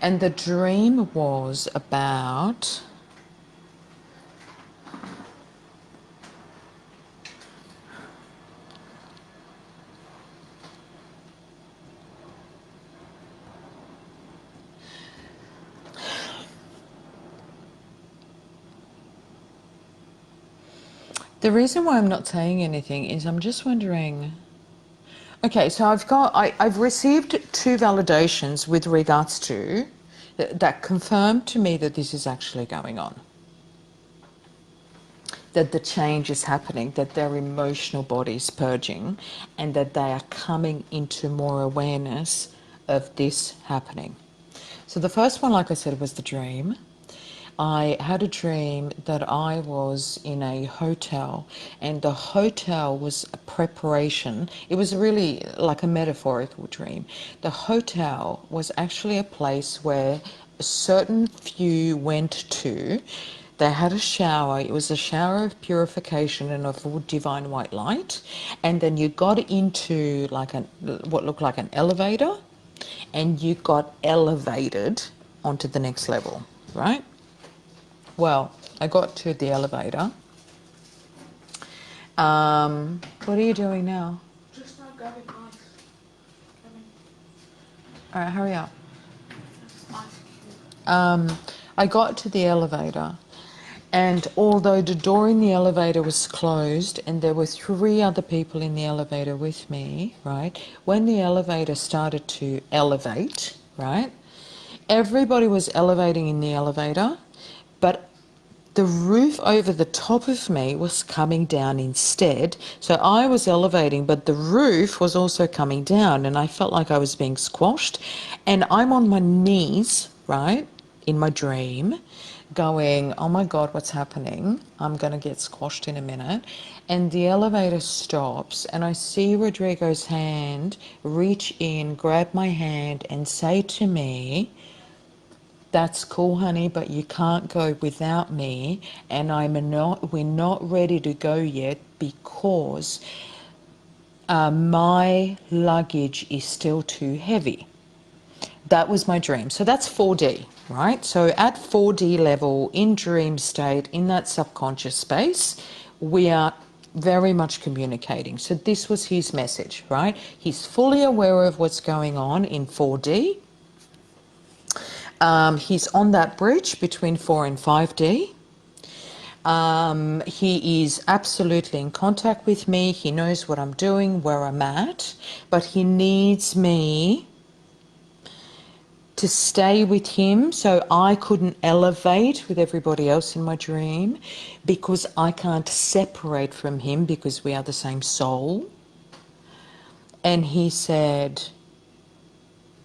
and the dream was about the reason why I'm not saying anything is I'm just wondering. Okay, so I've received two validations with regards to that confirm to me that this is actually going on, that the change is happening, that their emotional body is purging, and that they are coming into more awareness of this happening. So the first one, like I said, was the dream. I had a dream that I was in a hotel, and the hotel was a preparation. It was really like a metaphorical dream. The hotel was actually a place where a certain few went to. They had a shower. It was a shower of purification and of divine white light. And then you got into like what looked like an elevator, and you got elevated onto the next level, right? Well, I got to the elevator. What are you doing now? Just now grabbing ice. All right, hurry up. Ice cube. I got to the elevator, and although the door in the elevator was closed and there were three other people in the elevator with me, right, when the elevator started to elevate, right, everybody was elevating in the elevator, but the roof over the top of me was coming down instead. So I was elevating, but the roof was also coming down, and I felt like I was being squashed. And I'm on my knees, right, in my dream, going, oh my God, what's happening? I'm going to get squashed in a minute. And the elevator stops, and I see Rodrigo's hand reach in, grab my hand, and say to me, that's cool, honey, but you can't go without me, and we're not ready to go yet because my luggage is still too heavy. That was my dream. So that's 4D, right? So at 4D level, in dream state, in that subconscious space, we are very much communicating. So this was his message, right? He's fully aware of what's going on in 4D. He's on that bridge between 4 and 5D. He is absolutely in contact with me. He knows what I'm doing, where I'm at, but he needs me to stay with him. So I couldn't elevate with everybody else in my dream because I can't separate from him because we are the same soul. And he said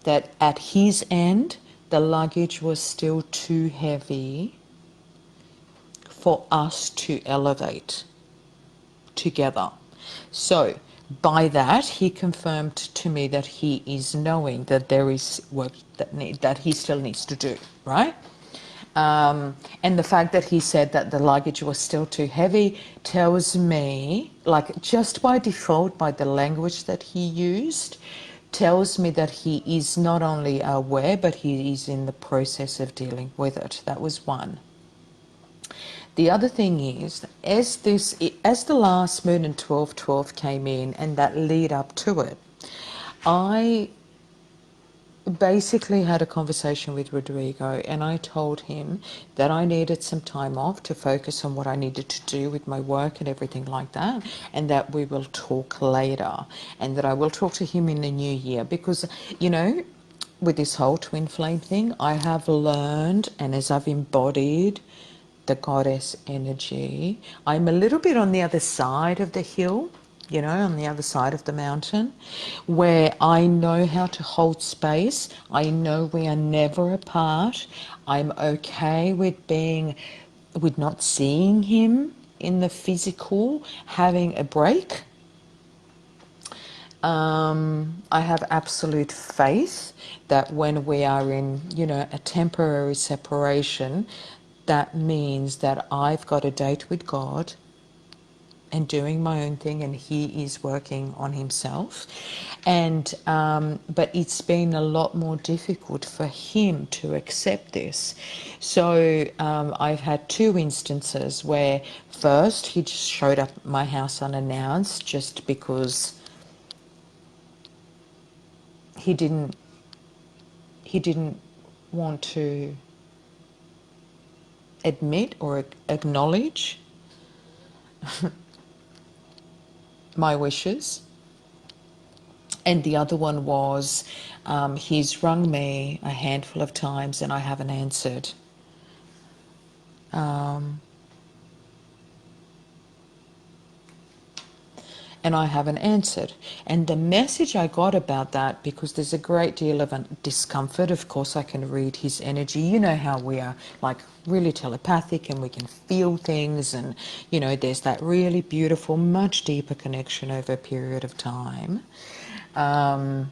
that at his end, the luggage was still too heavy for us to elevate together. So by that, he confirmed to me that he is knowing that there is work that he still needs to do, right? And the fact that he said that the luggage was still too heavy tells me, like just by default, by the language that he used, tells me that he is not only aware, but he is in the process of dealing with it. That was one. The other thing is, as the last moon and 12/12 came in and that lead up to it, I basically had a conversation with Rodrigo and I told him that I needed some time off to focus on what I needed to do with my work and everything like that, and that we will talk later, and that I will talk to him in the new year, because, you know, with this whole twin flame thing, I have learned, and as I've embodied the goddess energy, I'm a little bit on the other side of the hill, you know, on the other side of the mountain, where I know how to hold space. I know we are never apart. I'm okay with with not seeing him in the physical, having a break. I have absolute faith that when we are in, you know, a temporary separation, that means that I've got a date with God and doing my own thing, and he is working on himself. And but it's been a lot more difficult for him to accept this. So I've had two instances where first he just showed up at my house unannounced, just because he didn't want to admit or acknowledge my wishes. And the other one was, he's rung me a handful of times and I haven't answered. And I haven't answered. And the message I got about that, because there's a great deal of discomfort, of course I can read his energy. You know how we are, like, really telepathic and we can feel things, and, you know, there's that really beautiful, much deeper connection over a period of time. Hang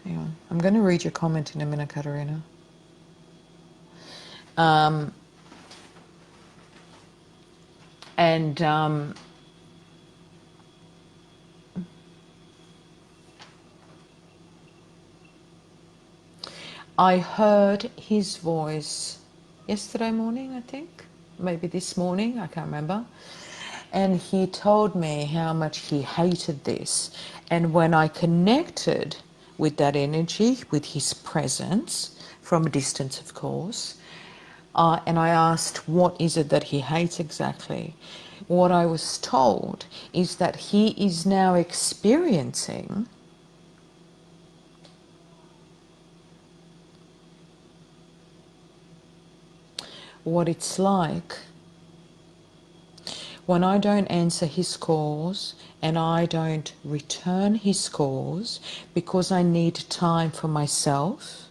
on. I'm going to read your comment in a minute, Katarina. And I heard his voice yesterday morning, I think, maybe this morning, I can't remember. And he told me how much he hated this. And when I connected with that energy, with his presence, from a distance, of course, and I asked, what is it that he hates exactly? What I was told is that he is now experiencing what it's like when I don't answer his calls and I don't return his calls because I need time for myself.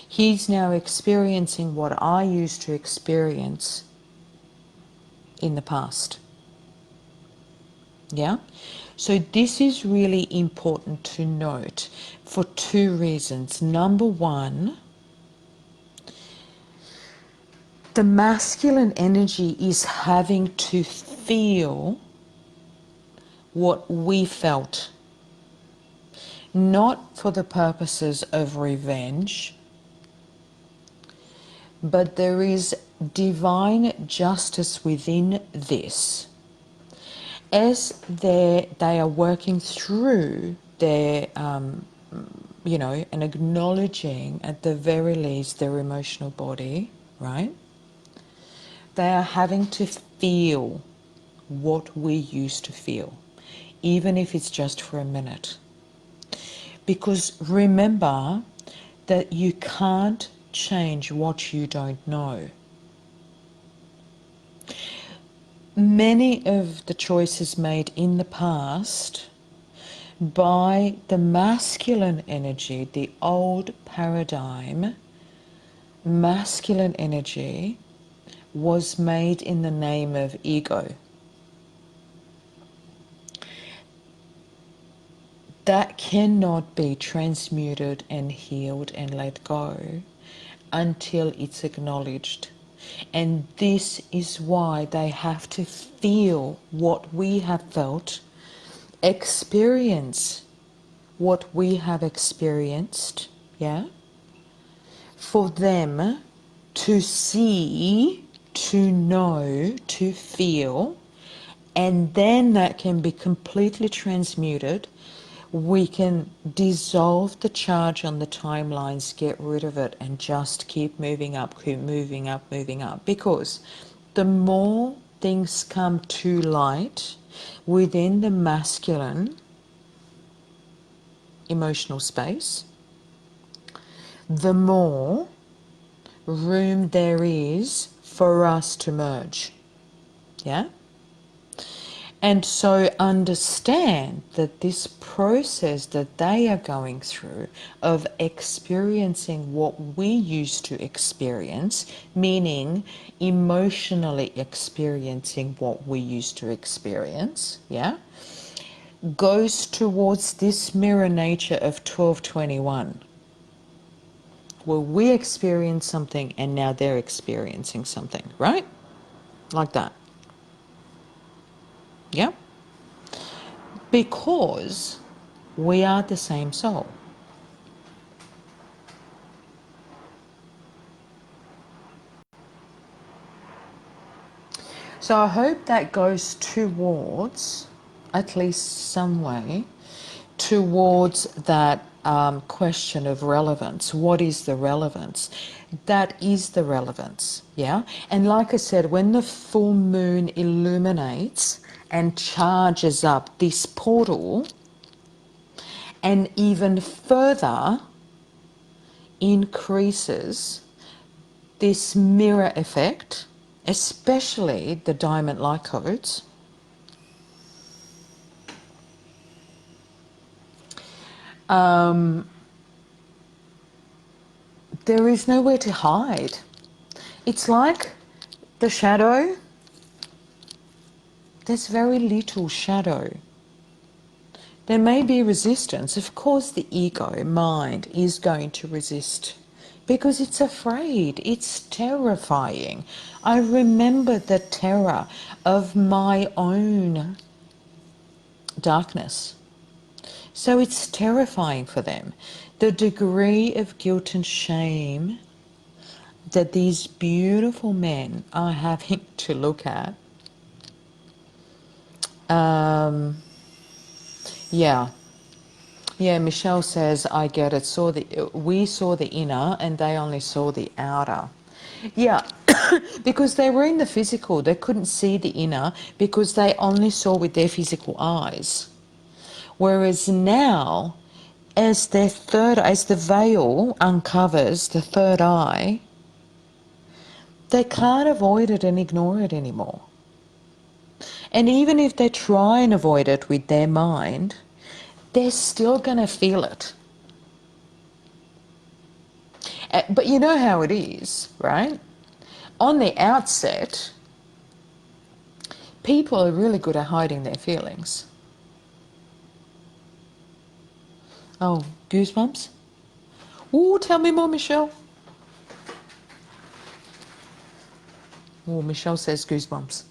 He's now experiencing what I used to experience in the past. Yeah? So this is really important to note for two reasons. Number one, the masculine energy is having to feel what we felt, not for the purposes of revenge, but there is divine justice within this. As they are working through their, you know, and acknowledging at the very least their emotional body, right? They are having to feel what we used to feel, even if it's just for a minute. Because remember that you can't change what you don't know. Many of the choices made in the past by the masculine energy, the old paradigm, masculine energy was made in the name of ego. that cannot be transmuted and healed and let go until it's acknowledged. And this is why they have to feel what we have felt, experience what we have experienced, yeah? For them to see, to know, to feel, and then that can be completely transmuted. We can dissolve the charge on the timelines, get rid of it, and just keep moving up, keep moving up, moving up. Because the more things come to light within the masculine emotional space, the more room there is for us to merge. Yeah? And so understand that this process that they are going through of experiencing what we used to experience, meaning emotionally experiencing what we used to experience, yeah, goes towards this mirror nature of 1221, where we experience something and now they're experiencing something, right? Like that. Yeah? Because we are the same soul. So I hope that goes towards, at least some way, towards that question of relevance. What is the relevance? That is the relevance, yeah? And like I said, when the full moon illuminates and charges up this portal, and even further increases this mirror effect, especially the diamond light codes, there is nowhere to hide. It's like the shadow, there's very little shadow. There may be resistance. Of course, the ego, mind, is going to resist because it's afraid. It's terrifying. I remember the terror of my own darkness. So it's terrifying for them. The degree of guilt and shame that these beautiful men are having to look at. Yeah. Yeah, Michelle says, I get it. We saw the inner and they only saw the outer. Yeah, because they were in the physical. They couldn't see the inner because they only saw with their physical eyes. Whereas now, as the veil uncovers the third eye, they can't avoid it and ignore it anymore. And even if they try and avoid it with their mind, they're still going to feel it. But you know how it is, right? On the outset, people are really good at hiding their feelings. Oh, goosebumps? Ooh, tell me more, Michelle. Oh, Michelle says goosebumps.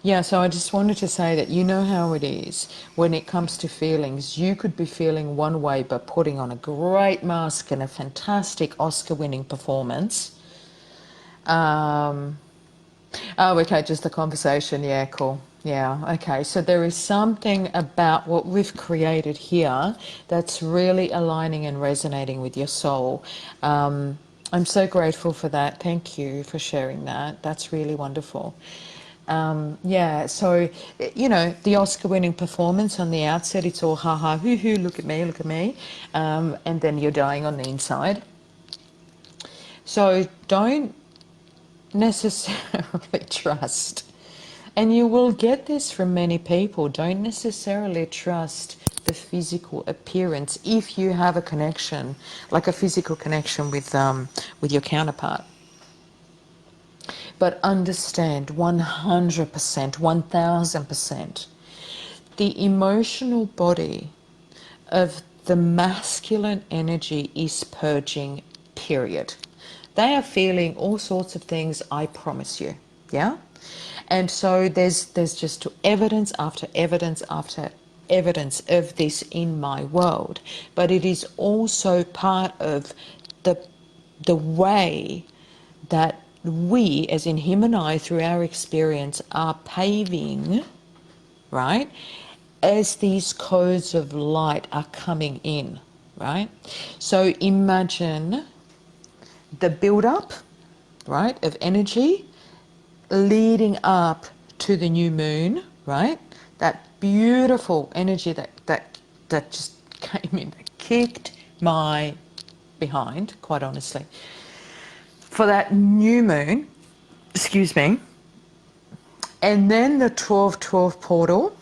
Yeah, so I just wanted to say that you know how it is when it comes to feelings. You could be feeling one way but putting on a great mask and a fantastic Oscar-winning performance. Oh, okay, just the conversation. Yeah, cool. Yeah, okay. So there is something about what we've created here that's really aligning and resonating with your soul. I'm so grateful for that. Thank you for sharing that. That's really wonderful. Yeah, so, you know, the Oscar-winning performance on the outset, it's all ha-ha, hoo-hoo, look at me, and then you're dying on the inside. So don't necessarily trust, and you will get this from many people, don't necessarily trust the physical appearance if you have a connection, like a physical connection with your counterpart. But understand 100%, 1000%, the emotional body of the masculine energy is purging, period. They are feeling all sorts of things, I promise you. Yeah? And so there's just evidence after evidence after evidence of this in my world. But it is also part of the way that we, as in him and I, through our experience, are paving, right, as these codes of light are coming in, right? So imagine the build-up, right, of energy leading up to the new moon, right? That beautiful energy that just came in, that kicked my behind, quite honestly. For that new moon, excuse me, and then the 12-12 portal,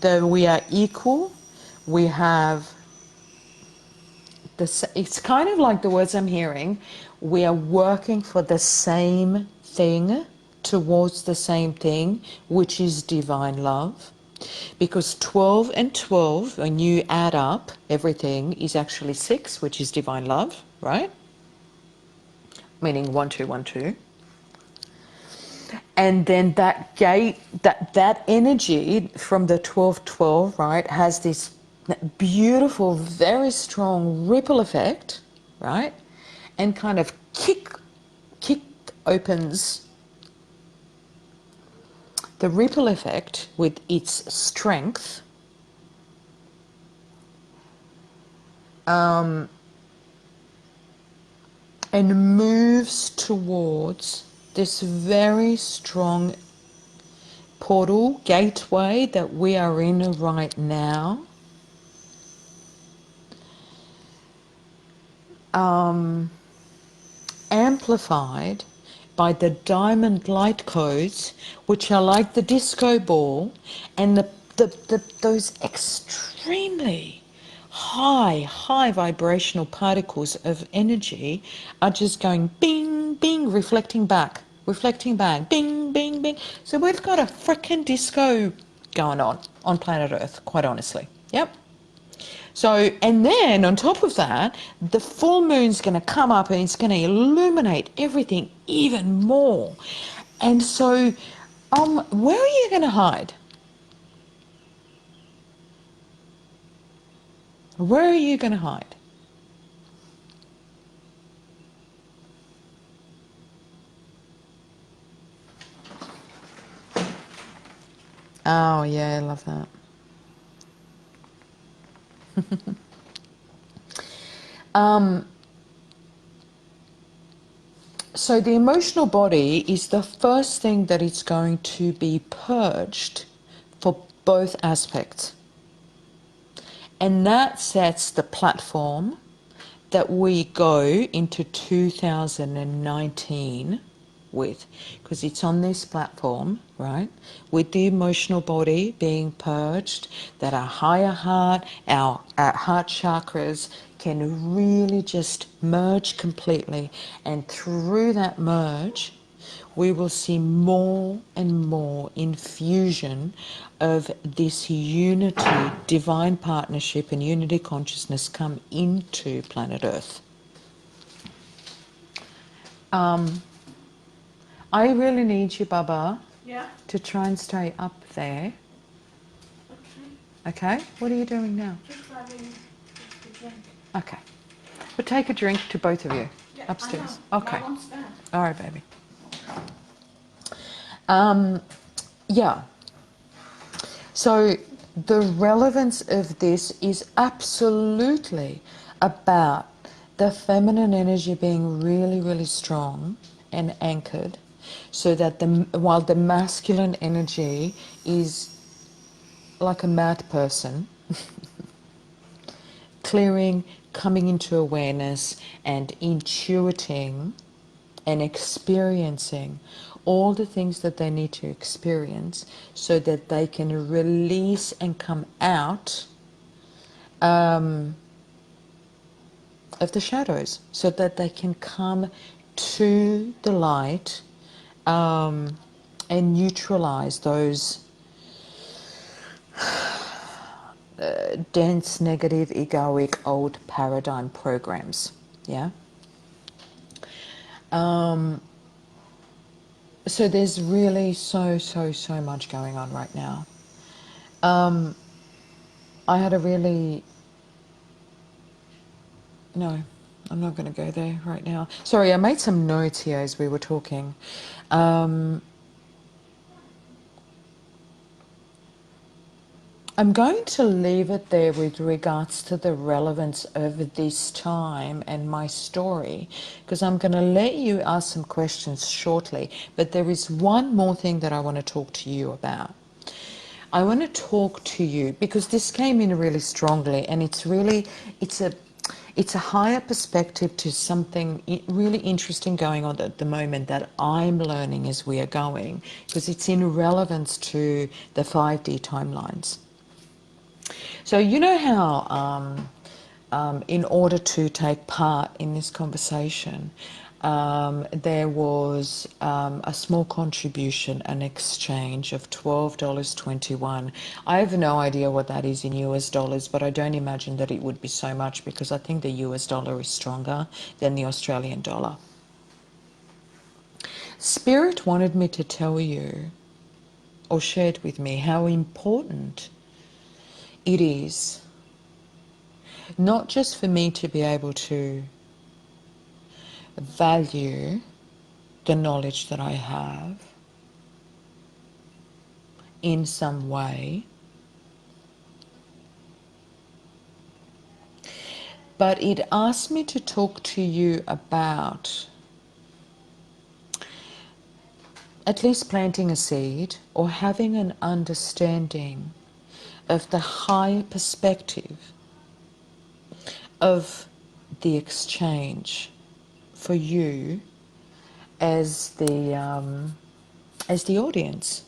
the we are equal, we have this, it's kind of like the words I'm hearing, we are working for the same thing, towards the same thing, which is divine love. Because 12 and 12, when you add up everything, is actually 6, which is divine love, right? Meaning 1, 2, 1, 2. And then that gate, that energy from the 12-12, right, has this beautiful, very strong ripple effect, right? And kind of kick opens the ripple effect with its strength, and moves towards this very strong portal, gateway that we are in right now. Amplified by the diamond light codes, which are like the disco ball, and those extremely high vibrational particles of energy are just going bing, bing, reflecting back, bing, bing, bing. So we've got a frickin' disco going on planet Earth, quite honestly. Yep. So, and then on top of that, the full moon's going to come up and it's going to illuminate everything even more. And so, where are you going to hide? Where are you going to hide? Oh, yeah, I love that. So the emotional body is the first thing that it's going to be purged for both aspects. And that sets the platform that we go into 2019 with, because it's on this platform, right, with the emotional body being purged, that our higher heart, our heart chakras can really just merge completely, and through that merge we will see more and more infusion of this unity, divine partnership and unity consciousness come into planet Earth. I really need you, Baba, to try and stay up there. Okay? What are you doing now? Just having a drink. Okay. We'll take a drink to both of you upstairs. Okay. I want that. All right, baby. Yeah. So the relevance of this is absolutely about the feminine energy being really, really strong and anchored, so that while the masculine energy is like a mad person, clearing, coming into awareness and intuiting and experiencing all the things that they need to experience so that they can release and come out of the shadows, so that they can come to the light, and neutralize those dense, negative, egoic, old paradigm programs. Yeah. So there's really so much going on right now. I had a really, no, I'm not going to go there right now. Sorry, I made some notes here as we were talking. I'm going to leave it there with regards to the relevance of this time and my story, because I'm going to let you ask some questions shortly. But there is one more thing that I want to talk to you about. I want to talk to you because this came in really strongly, and it's a higher perspective to something really interesting going on at the moment that I'm learning as we are going, because it's in relevance to the 5D timelines. So you know how in order to take part in this conversation, there was a small contribution, an exchange of $12.21. I have no idea what that is in US dollars, but I don't imagine that it would be so much, because I think the US dollar is stronger than the Australian dollar. Spirit wanted me to tell you, or shared with me, how important it is not just for me to be able to value the knowledge that I have in some way, but it asked me to talk to you about at least planting a seed or having an understanding of the higher perspective of the exchange for you as the audience,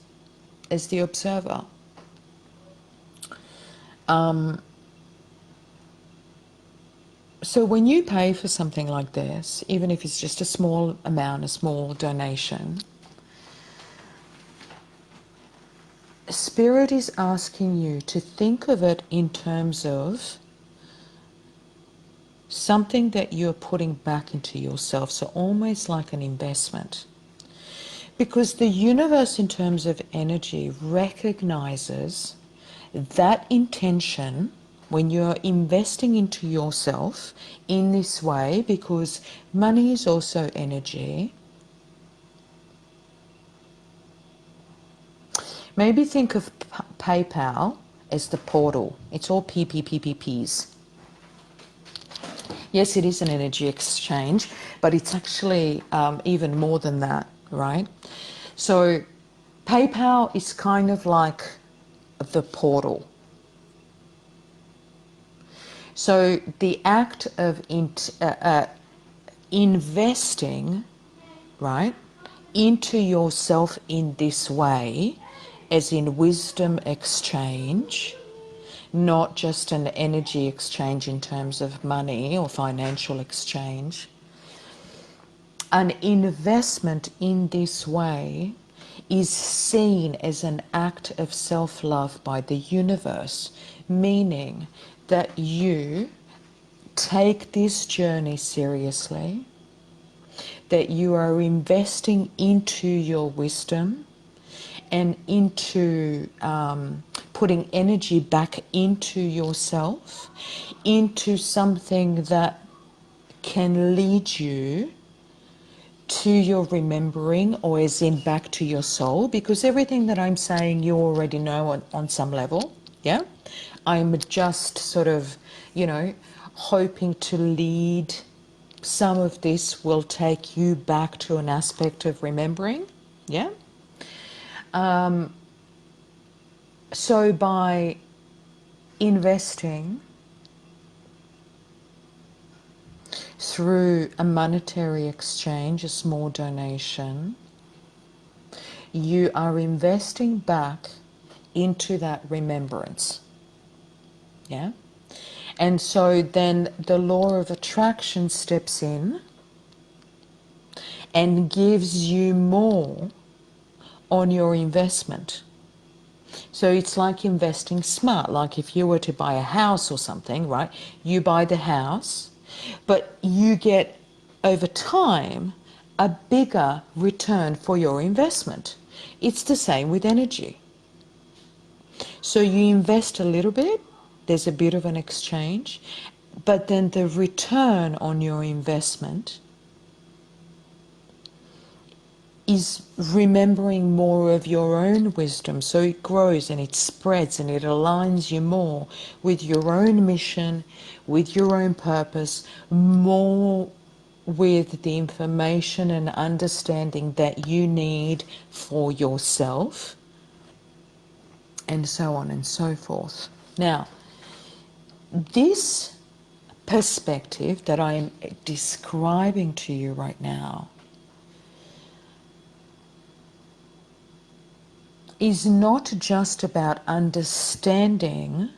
as the observer. So when you pay for something like this, even if it's just a small amount, a small donation, Spirit is asking you to think of it in terms of something that you're putting back into yourself, so almost like an investment. Because the universe, in terms of energy, recognizes that intention when you're investing into yourself in this way, because money is also energy. Maybe think of PayPal as the portal. It's all PPPPPs. Yes, it is an energy exchange, but it's actually even more than that, right? So PayPal is kind of like the portal. So the act of investing, right, into yourself in this way, as in wisdom exchange, not just an energy exchange in terms of money or financial exchange. An investment in this way is seen as an act of self-love by the universe, meaning that you take this journey seriously, that you are investing into your wisdom and into putting energy back into yourself, into something that can lead you to your remembering, or as in back to your soul, because everything that I'm saying you already know on some level, yeah? I'm just sort of, hoping to lead. Some of this will take you back to an aspect of remembering, yeah? So by investing through a monetary exchange, a small donation, you are investing back into that remembrance, yeah? And so then the law of attraction steps in and gives you more on your investment. So it's like investing smart. Like if you were to buy a house or something, right? You buy the house, but you get over time a bigger return for your investment. It's the same with energy. So you invest a little bit, there's a bit of an exchange, but then the return on your investment is remembering more of your own wisdom. So it grows and it spreads and it aligns you more with your own mission, with your own purpose, more with the information and understanding that you need for yourself, and so on and so forth. Now, this perspective that I am describing to you right now is not just about understanding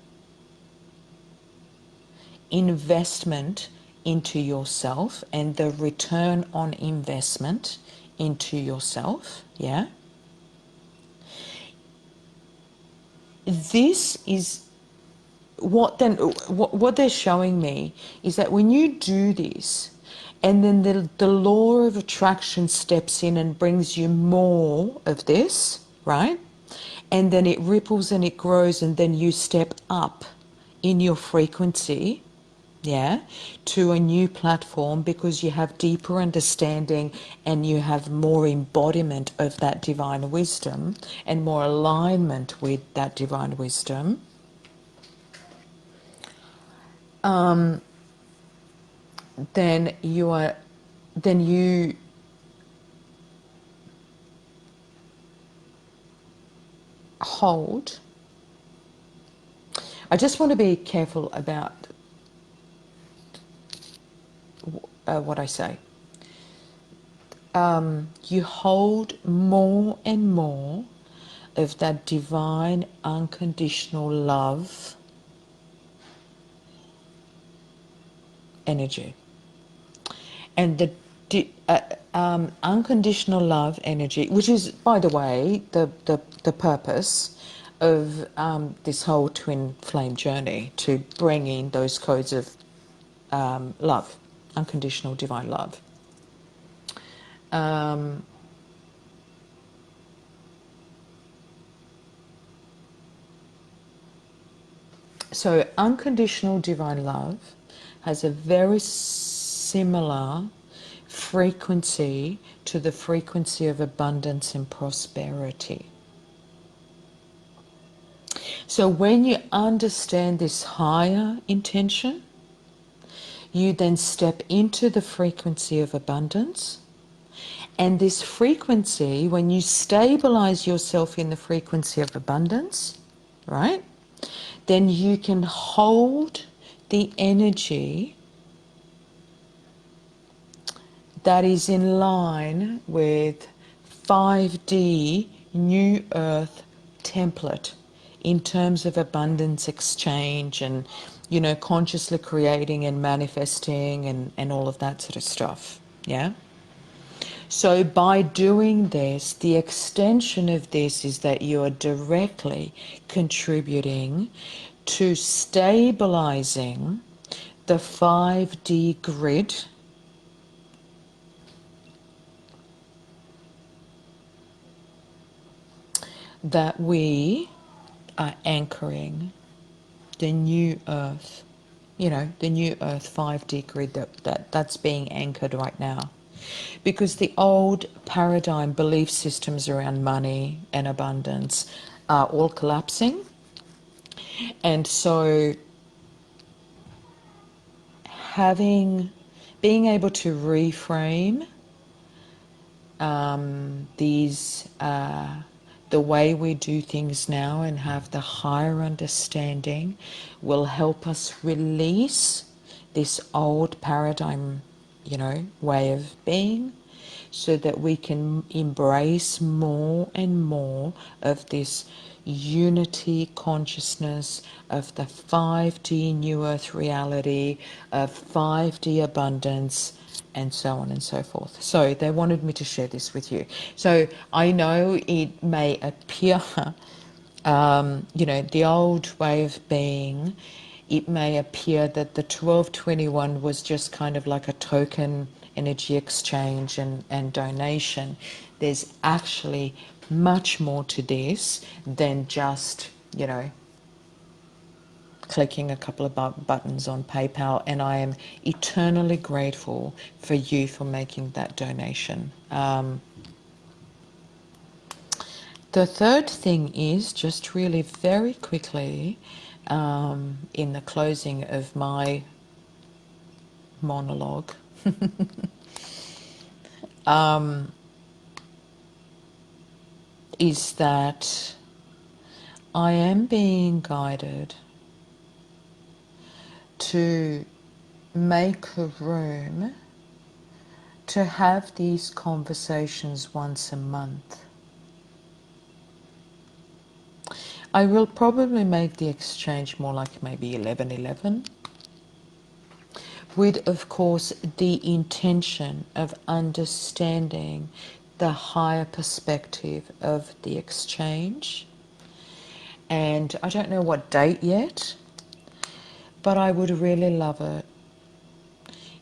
investment into yourself and the return on investment into yourself, yeah? This is what they're showing me is that when you do this, and then the law of attraction steps in and brings you more of this, right? And then it ripples and it grows, and then you step up in your frequency, yeah, to a new platform because you have deeper understanding and you have more embodiment of that divine wisdom and more alignment with that divine wisdom. Then you hold. I just want to be careful about what I say. You hold more and more of that divine unconditional love energy. And the unconditional love energy, which is, by the way, the purpose of this whole twin flame journey, to bring in those codes of love, unconditional divine love. So unconditional divine love has a very similar frequency to the frequency of abundance and prosperity. So when you understand this higher intention, you then step into the frequency of abundance. And this frequency, when you stabilize yourself in the frequency of abundance, right, then you can hold the energy that is in line with 5D New Earth template in terms of abundance exchange and, you know, consciously creating and manifesting and all of that sort of stuff, yeah? So by doing this, the extension of this is that you are directly contributing to stabilizing the 5D grid that we are anchoring the new earth, you know, the new earth 5D grid that's being anchored right now. Because the old paradigm belief systems around money and abundance are all collapsing. And so being able to reframe the way we do things now and have the higher understanding will help us release this old paradigm, you know, way of being, so that we can embrace more and more of this unity consciousness of the 5D New Earth reality, of 5D abundance, and so on and so forth. So they wanted me to share this with you. So I know it may appear, the old way of being, it may appear that the 1221 was just kind of like a token energy exchange and donation. There's actually much more to this than just, clicking a couple of buttons on PayPal, and I am eternally grateful for you for making that donation. The third thing is just really very quickly, in the closing of my monologue, is that I am being guided to make a room to have these conversations once a month. I will probably make the exchange more like maybe 11:11, with, of course, the intention of understanding the higher perspective of the exchange. And I don't know what date yet, but I would really love it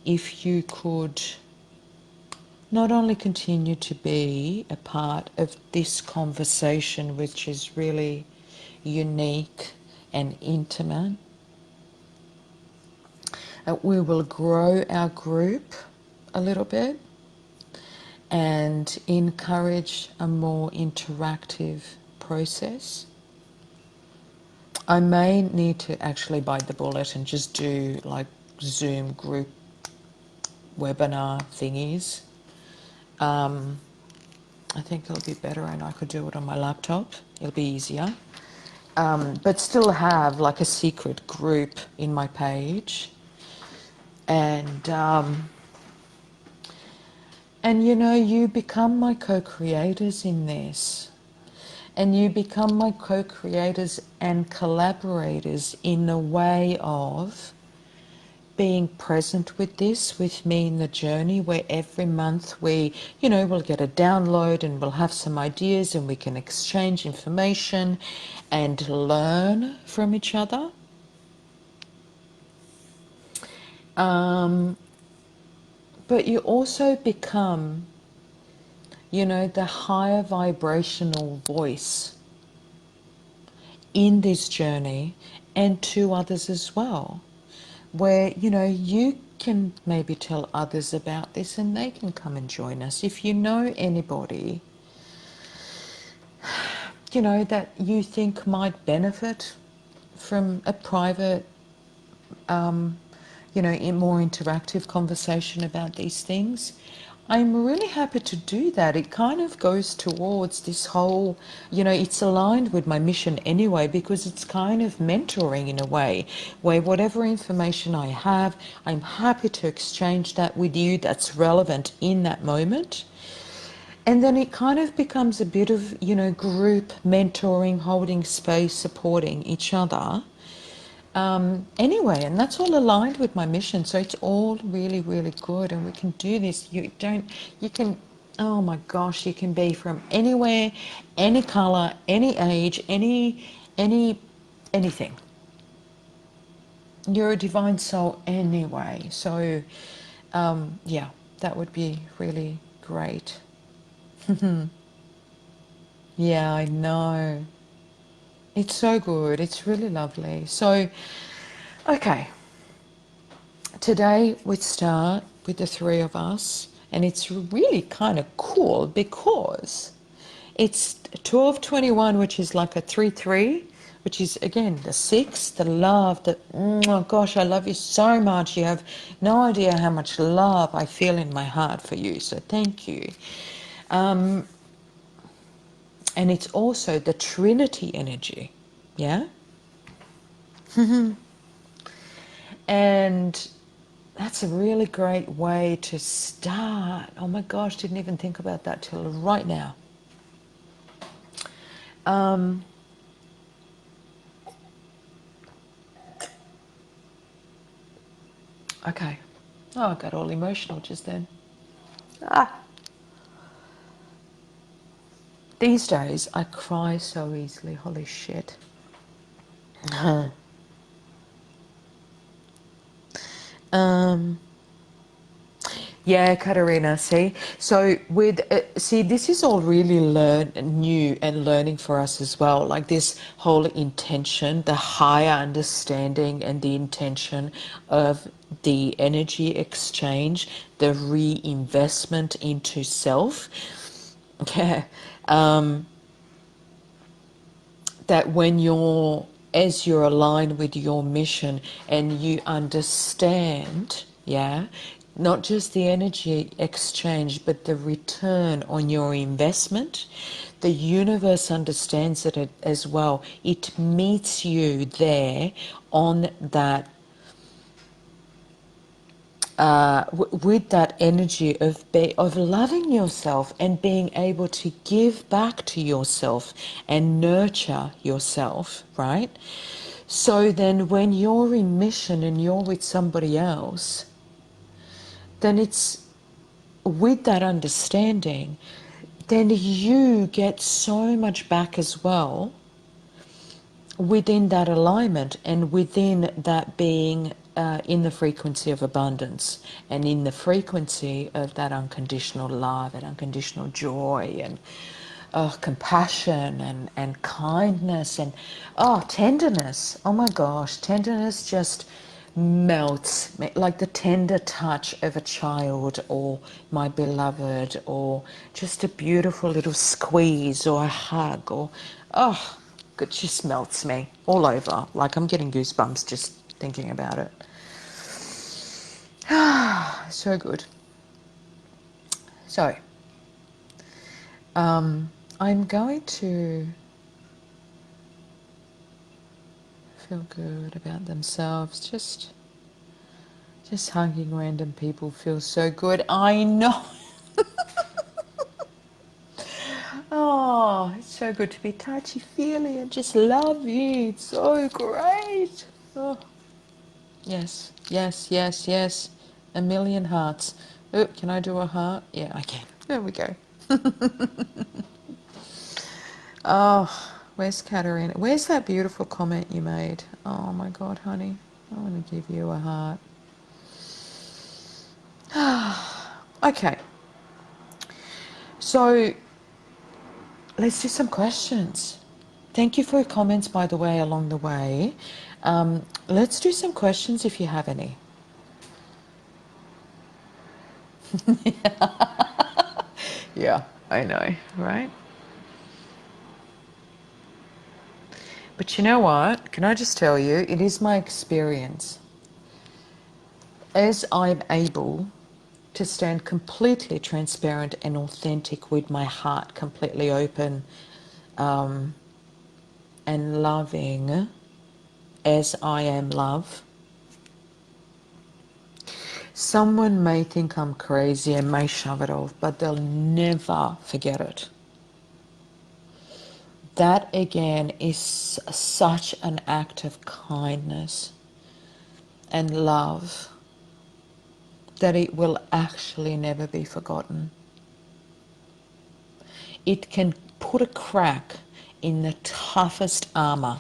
if you could not only continue to be a part of this conversation, which is really unique and intimate. We will grow our group a little bit and encourage a more interactive process. I may need to actually bite the bullet and just do like Zoom group webinar thingies. I think it'll be better, and I could do it on my laptop. It'll be easier. But still have like a secret group in my page. And you become my co-creators in this. And you become my co-creators and collaborators in the way of being present with this, with me in the journey, where every month we'll get a download and we'll have some ideas and we can exchange information and learn from each other. But you also become, the higher vibrational voice in this journey, and to others as well, where you can maybe tell others about this and they can come and join us. If you know anybody that you think might benefit from a private in more interactive conversation about these things, I'm really happy to do that. It kind of goes towards this whole, it's aligned with my mission anyway, because it's kind of mentoring in a way, where whatever information I have, I'm happy to exchange that with you that's relevant in that moment. And then it kind of becomes a bit of, group mentoring, holding space, supporting each other. Anyway, and that's all aligned with my mission, so it's all really, really good, and we can do this. Oh my gosh, you can be from anywhere, any color, any age, anything. You're a divine soul anyway, so yeah, that would be really great. Yeah, I know. It's so good. It's really lovely. So, okay. Today we start with the three of us, and it's really kind of cool because it's 1221, which is like a 3-3, which is again the 6, the love, oh gosh, I love you so much. You have no idea how much love I feel in my heart for you, so thank you. And it's also the Trinity energy, yeah? And That's a really great way to start. Oh my gosh, didn't even think about that till right now. Okay. Oh, I got all emotional just then. Ah. These days, I cry so easily. Holy shit. um, yeah, Katarina, see? So with, see, this is all really new and learning for us as well. Like this whole intention, the higher understanding and the intention of the energy exchange, the reinvestment into self. Yeah. That when as you're aligned with your mission and you understand, yeah, not just the energy exchange, but the return on your investment, the universe understands it as well. It meets you there on that with that energy of loving yourself and being able to give back to yourself and nurture yourself, right? So then when you're in mission and you're with somebody else, then it's with that understanding, then you get so much back as well within that alignment and within that being in the frequency of abundance and in the frequency of that unconditional love and unconditional joy and compassion and kindness and tenderness. Oh my gosh, tenderness just melts like the tender touch of a child or my beloved or just a beautiful little squeeze or a hug or it just melts me all over. Like I'm getting goosebumps just thinking about it. So good. So I'm going to feel good about themselves. Just hugging random people feels so good. I know. Oh, it's so good to be touchy-feely and just love you. It's so great. Oh, yes, yes, yes, yes. A million hearts. Oh, can I do a heart? Yeah, I can. There we go. Oh, where's Katarina? Where's that beautiful comment you made? Oh my God, honey. I want to give you a heart. Okay. So let's do some questions. Thank you for your comments, by the way, along the way. Let's do some questions if you have any. Yeah, I know, right? But you know what? Can I just tell you, it is my experience. As I'm able to stand completely transparent and authentic with my heart completely open and loving as I am love, someone may think I'm crazy and may shove it off, but they'll never forget it. That again is such an act of kindness and love that it will actually never be forgotten. It can put a crack in the toughest armor.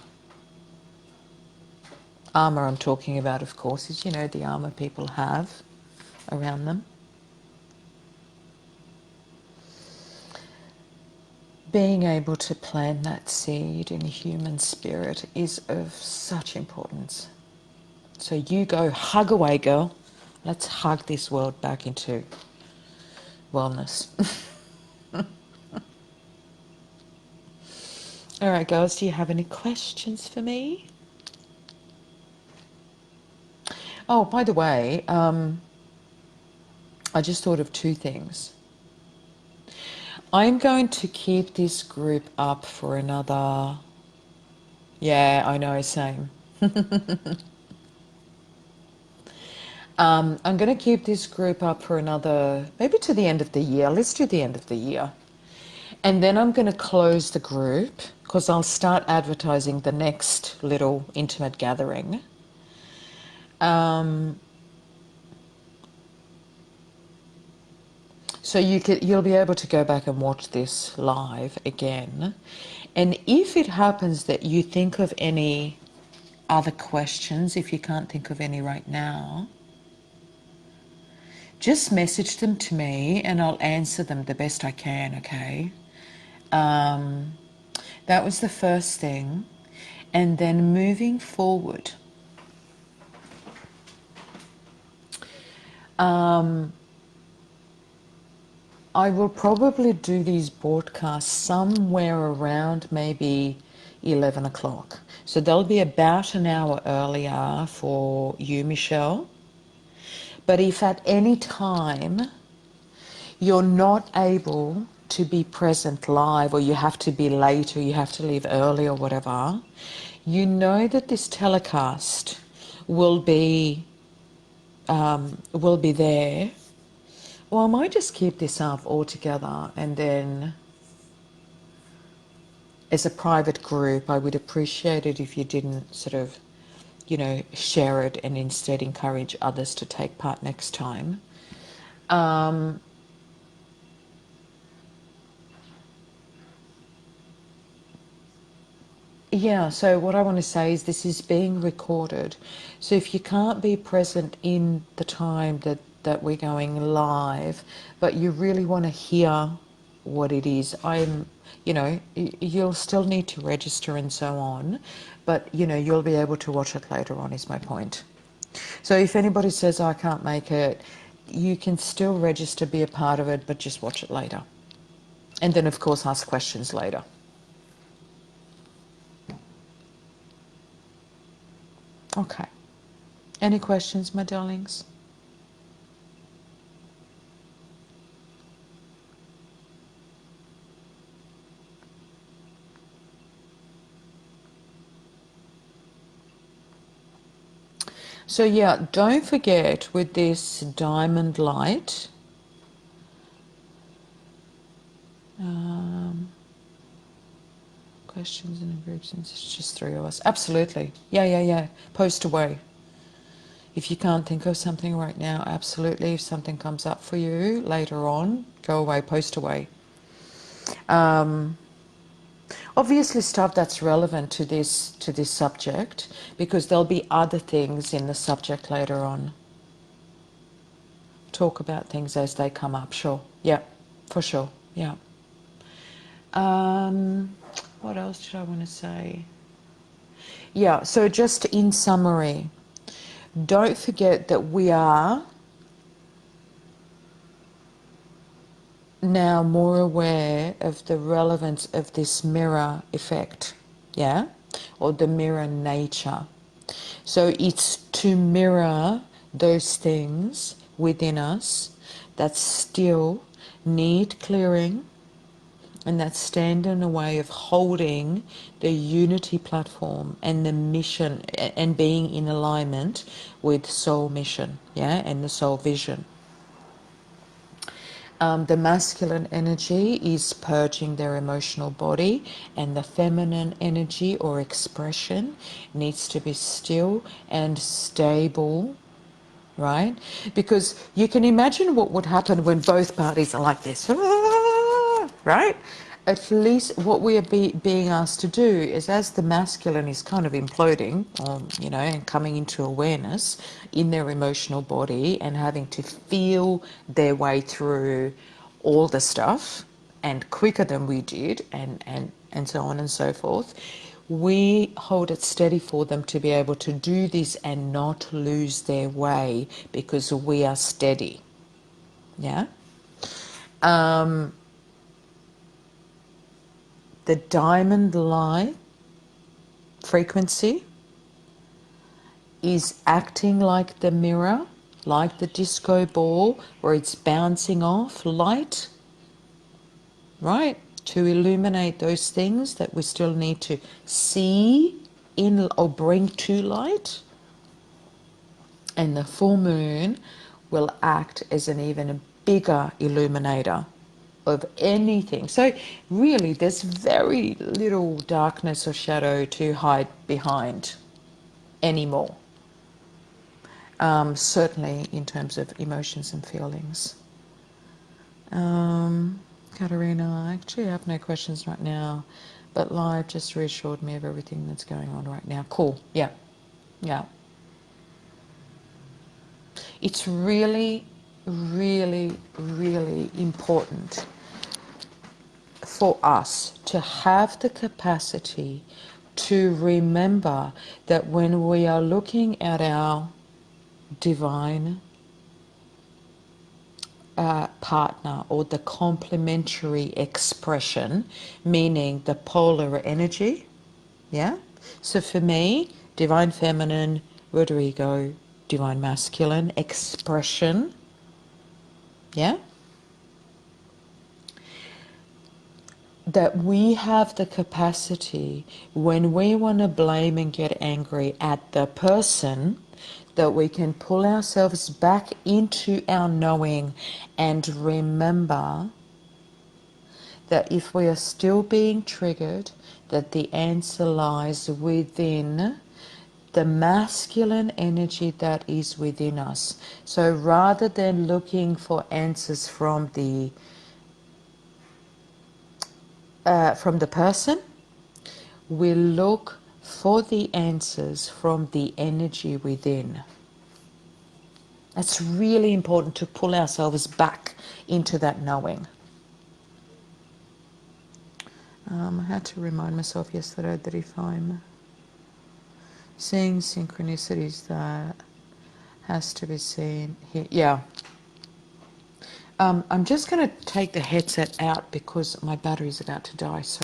Armor I'm talking about, of course, is, you know, the armor people have around them. Being able to plant that seed in human spirit is of such importance. So you go hug away, girl. Let's hug this world back into wellness. All right, girls, do you have any questions for me? Oh, by the way, I just thought of two things. I'm going to keep this group up for another... Yeah, I know, same. I'm going to keep this group up for another, maybe to the end of the year. Let's do the end of the year. And then I'm going to close the group because I'll start advertising the next little intimate gathering. So you'll be able to go back and watch this live again. And if it happens that you think of any other questions, if you can't think of any right now, just message them to me and I'll answer them the best I can, okay? That was the first thing. And then moving forward, I will probably do these broadcasts somewhere around maybe 11 o'clock. So they'll be about an hour earlier for you, Michelle. But if at any time you're not able to be present live, or you have to be late, or you have to leave early, or whatever, you know that this telecast will be there. Well, I might just keep this up altogether, and then as a private group, I would appreciate it if you didn't sort of, share it and instead encourage others to take part next time. Yeah, so what I want to say is this is being recorded. So if you can't be present in the time that we're going live, but you really want to hear what it is, you'll still need to register and so on, but, you'll be able to watch it later on is my point. So if anybody says, I can't make it, you can still register, be a part of it, but just watch it later. And then, of course, ask questions later. Okay. Any questions, my darlings? So yeah, don't forget with this diamond light, questions in a group since it's just 3 of us. Absolutely. Yeah. Post away. If you can't think of something right now, absolutely. If something comes up for you later on, go away, post away. Obviously stuff that's relevant to this subject, because there'll be other things in the subject later on. Talk about things as they come up, sure. Yeah, for sure. Yeah. What else did I want to say? Yeah, so just in summary, don't forget that we are now more aware of the relevance of this mirror effect, yeah, or the mirror nature. So it's to mirror those things within us that still need clearing, and that stand in the way of holding the unity platform and the mission and being in alignment with soul mission, yeah, and the soul vision. The masculine energy is purging their emotional body, and the feminine energy or expression needs to be still and stable, right? Because you can imagine what would happen when both parties are like this, right? At least what we are being asked to do is, as the masculine is kind of imploding, and coming into awareness in their emotional body and having to feel their way through all the stuff, and quicker than we did, and so on and so forth, we hold it steady for them to be able to do this and not lose their way, because we are steady. Yeah. The diamond light frequency is acting like the mirror, like the disco ball, where it's bouncing off light, right? To illuminate those things that we still need to see in or bring to light. And the full moon will act as an even bigger illuminator of anything. So really there's very little darkness or shadow to hide behind anymore. Certainly in terms of emotions and feelings. Katarina, I actually have no questions right now, but live just reassured me of everything that's going on right now. Cool. Yeah. Yeah. It's really, really, really important for us to have the capacity to remember that when we are looking at our divine partner or the complementary expression, meaning the polar energy, yeah? So for me, divine feminine, Rodrigo, divine masculine expression, yeah? That we have the capacity when we want to blame and get angry at the person, that we can pull ourselves back into our knowing and remember that if we are still being triggered, that the answer lies within the masculine energy that is within us. So rather than looking for answers from the person, we look for the answers from the energy within. It's really important to pull ourselves back into that knowing. I had to remind myself yesterday that if I'm seeing synchronicities, that has to be seen here. Yeah. I'm just going to take the headset out because my battery's about to die. So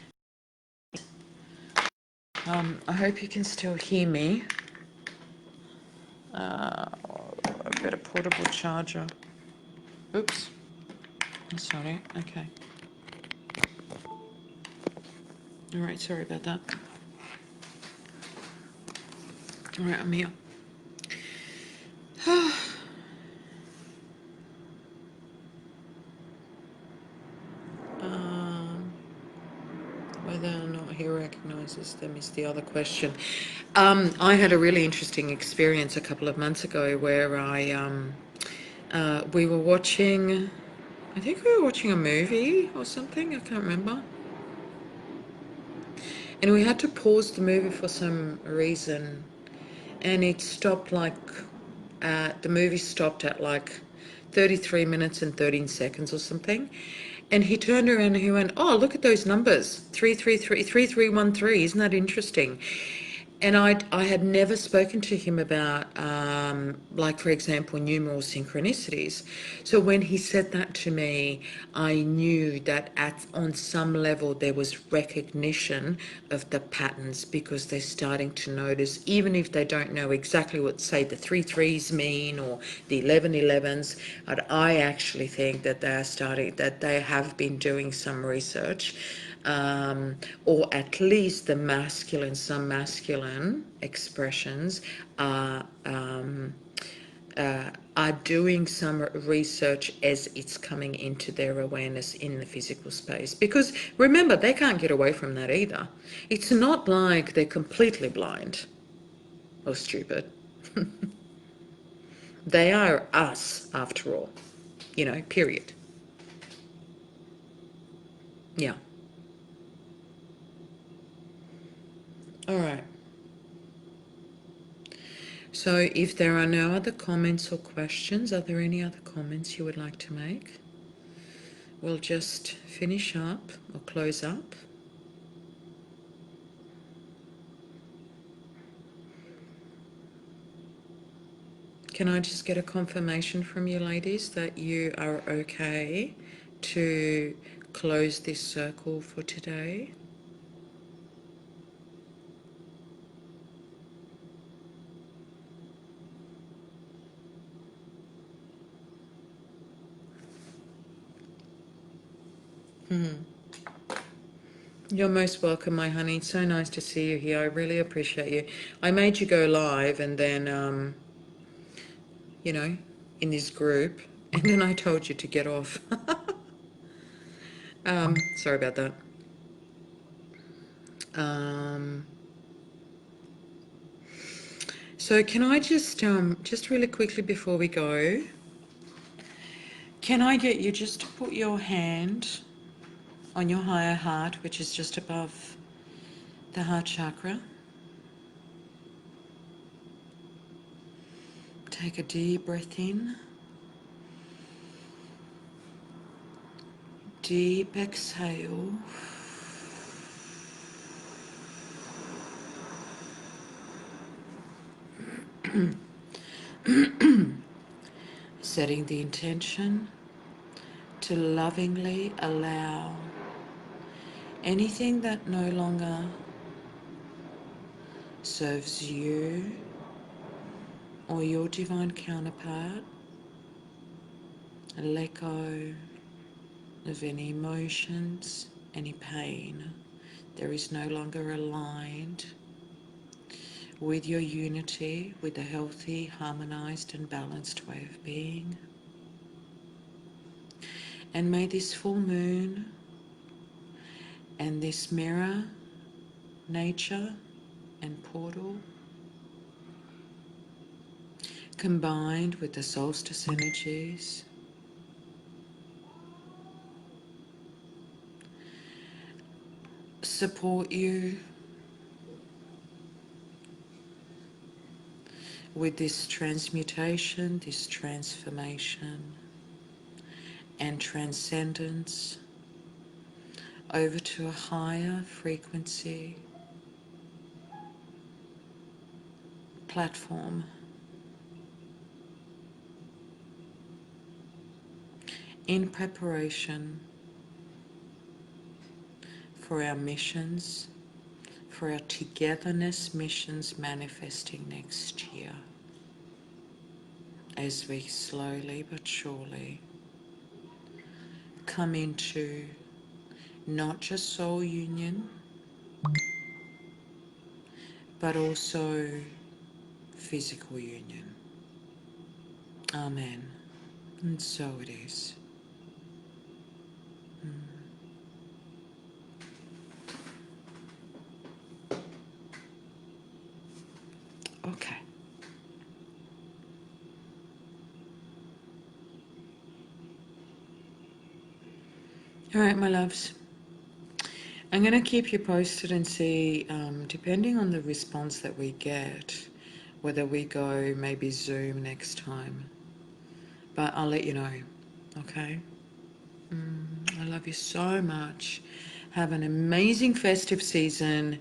I hope you can still hear me. I've got a portable charger. Oops. Sorry. Okay. All right. Sorry about that. All right. I'm here. Whether or not he recognizes them is the other question. I had a really interesting experience a couple of months ago where we were watching, I think we were watching a movie or something, I can't remember. And we had to pause the movie for some reason. And it stopped the movie stopped at like 33 minutes and 13 seconds or something. And he turned around and he went, "Oh, look at those numbers, 333, 3313. Isn't that interesting?" And I had never spoken to him about, like, for example, numeral synchronicities. So when he said that to me, I knew that on some level there was recognition of the patterns, because they're starting to notice, even if they don't know exactly what, say, the 3 3s mean or the 11 11s. But I actually think that they have been doing some research. Or at least some masculine expressions are doing some research as it's coming into their awareness in the physical space. Because remember, they can't get away from that either. It's not like they're completely blind or stupid. They are us, after all, period. Yeah. All right. So if there are no other comments or questions, are there any other comments you would like to make? We'll just finish up or close up. Can I just get a confirmation from you ladies that you are okay to close this circle for today? You're most welcome, my honey. It's so nice to see you here. I really appreciate you. I made you go live, and then you know, in this group, and then I told you to get off. Sorry about that. So can I just really quickly before we go, can I get you just to put your hand on your higher heart, which is just above the heart chakra? Take a deep breath in. Deep exhale. Setting the intention to lovingly allow anything that no longer serves you or your divine counterpart. Let go of any emotions, any pain. There is no longer aligned with your unity, with a healthy, harmonized and balanced way of being. And may this full moon and this mirror, nature and portal, combined with the solstice energies, support you with this transmutation, this transformation and transcendence over to a higher frequency platform, in preparation for our missions, for our togetherness missions manifesting next year, as we slowly but surely come into not just soul union, but also physical union. Amen. And so it is. Okay. All right, my loves. I'm going to keep you posted and see, depending on the response that we get, whether we go maybe Zoom next time. But I'll let you know, okay? I love you so much. Have an amazing festive season.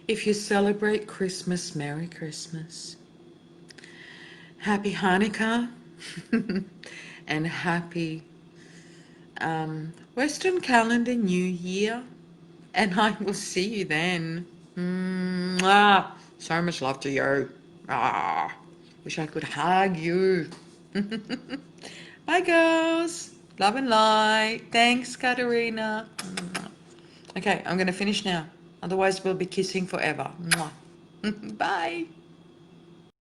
If you celebrate Christmas, Merry Christmas. Happy Hanukkah. And happy Western calendar New Year. And I will see you then. So much love to you. Wish I could hug you. Bye, girls. Love and light. Thanks, Katerina. Okay, I'm going to finish now. Otherwise, we'll be kissing forever. Bye.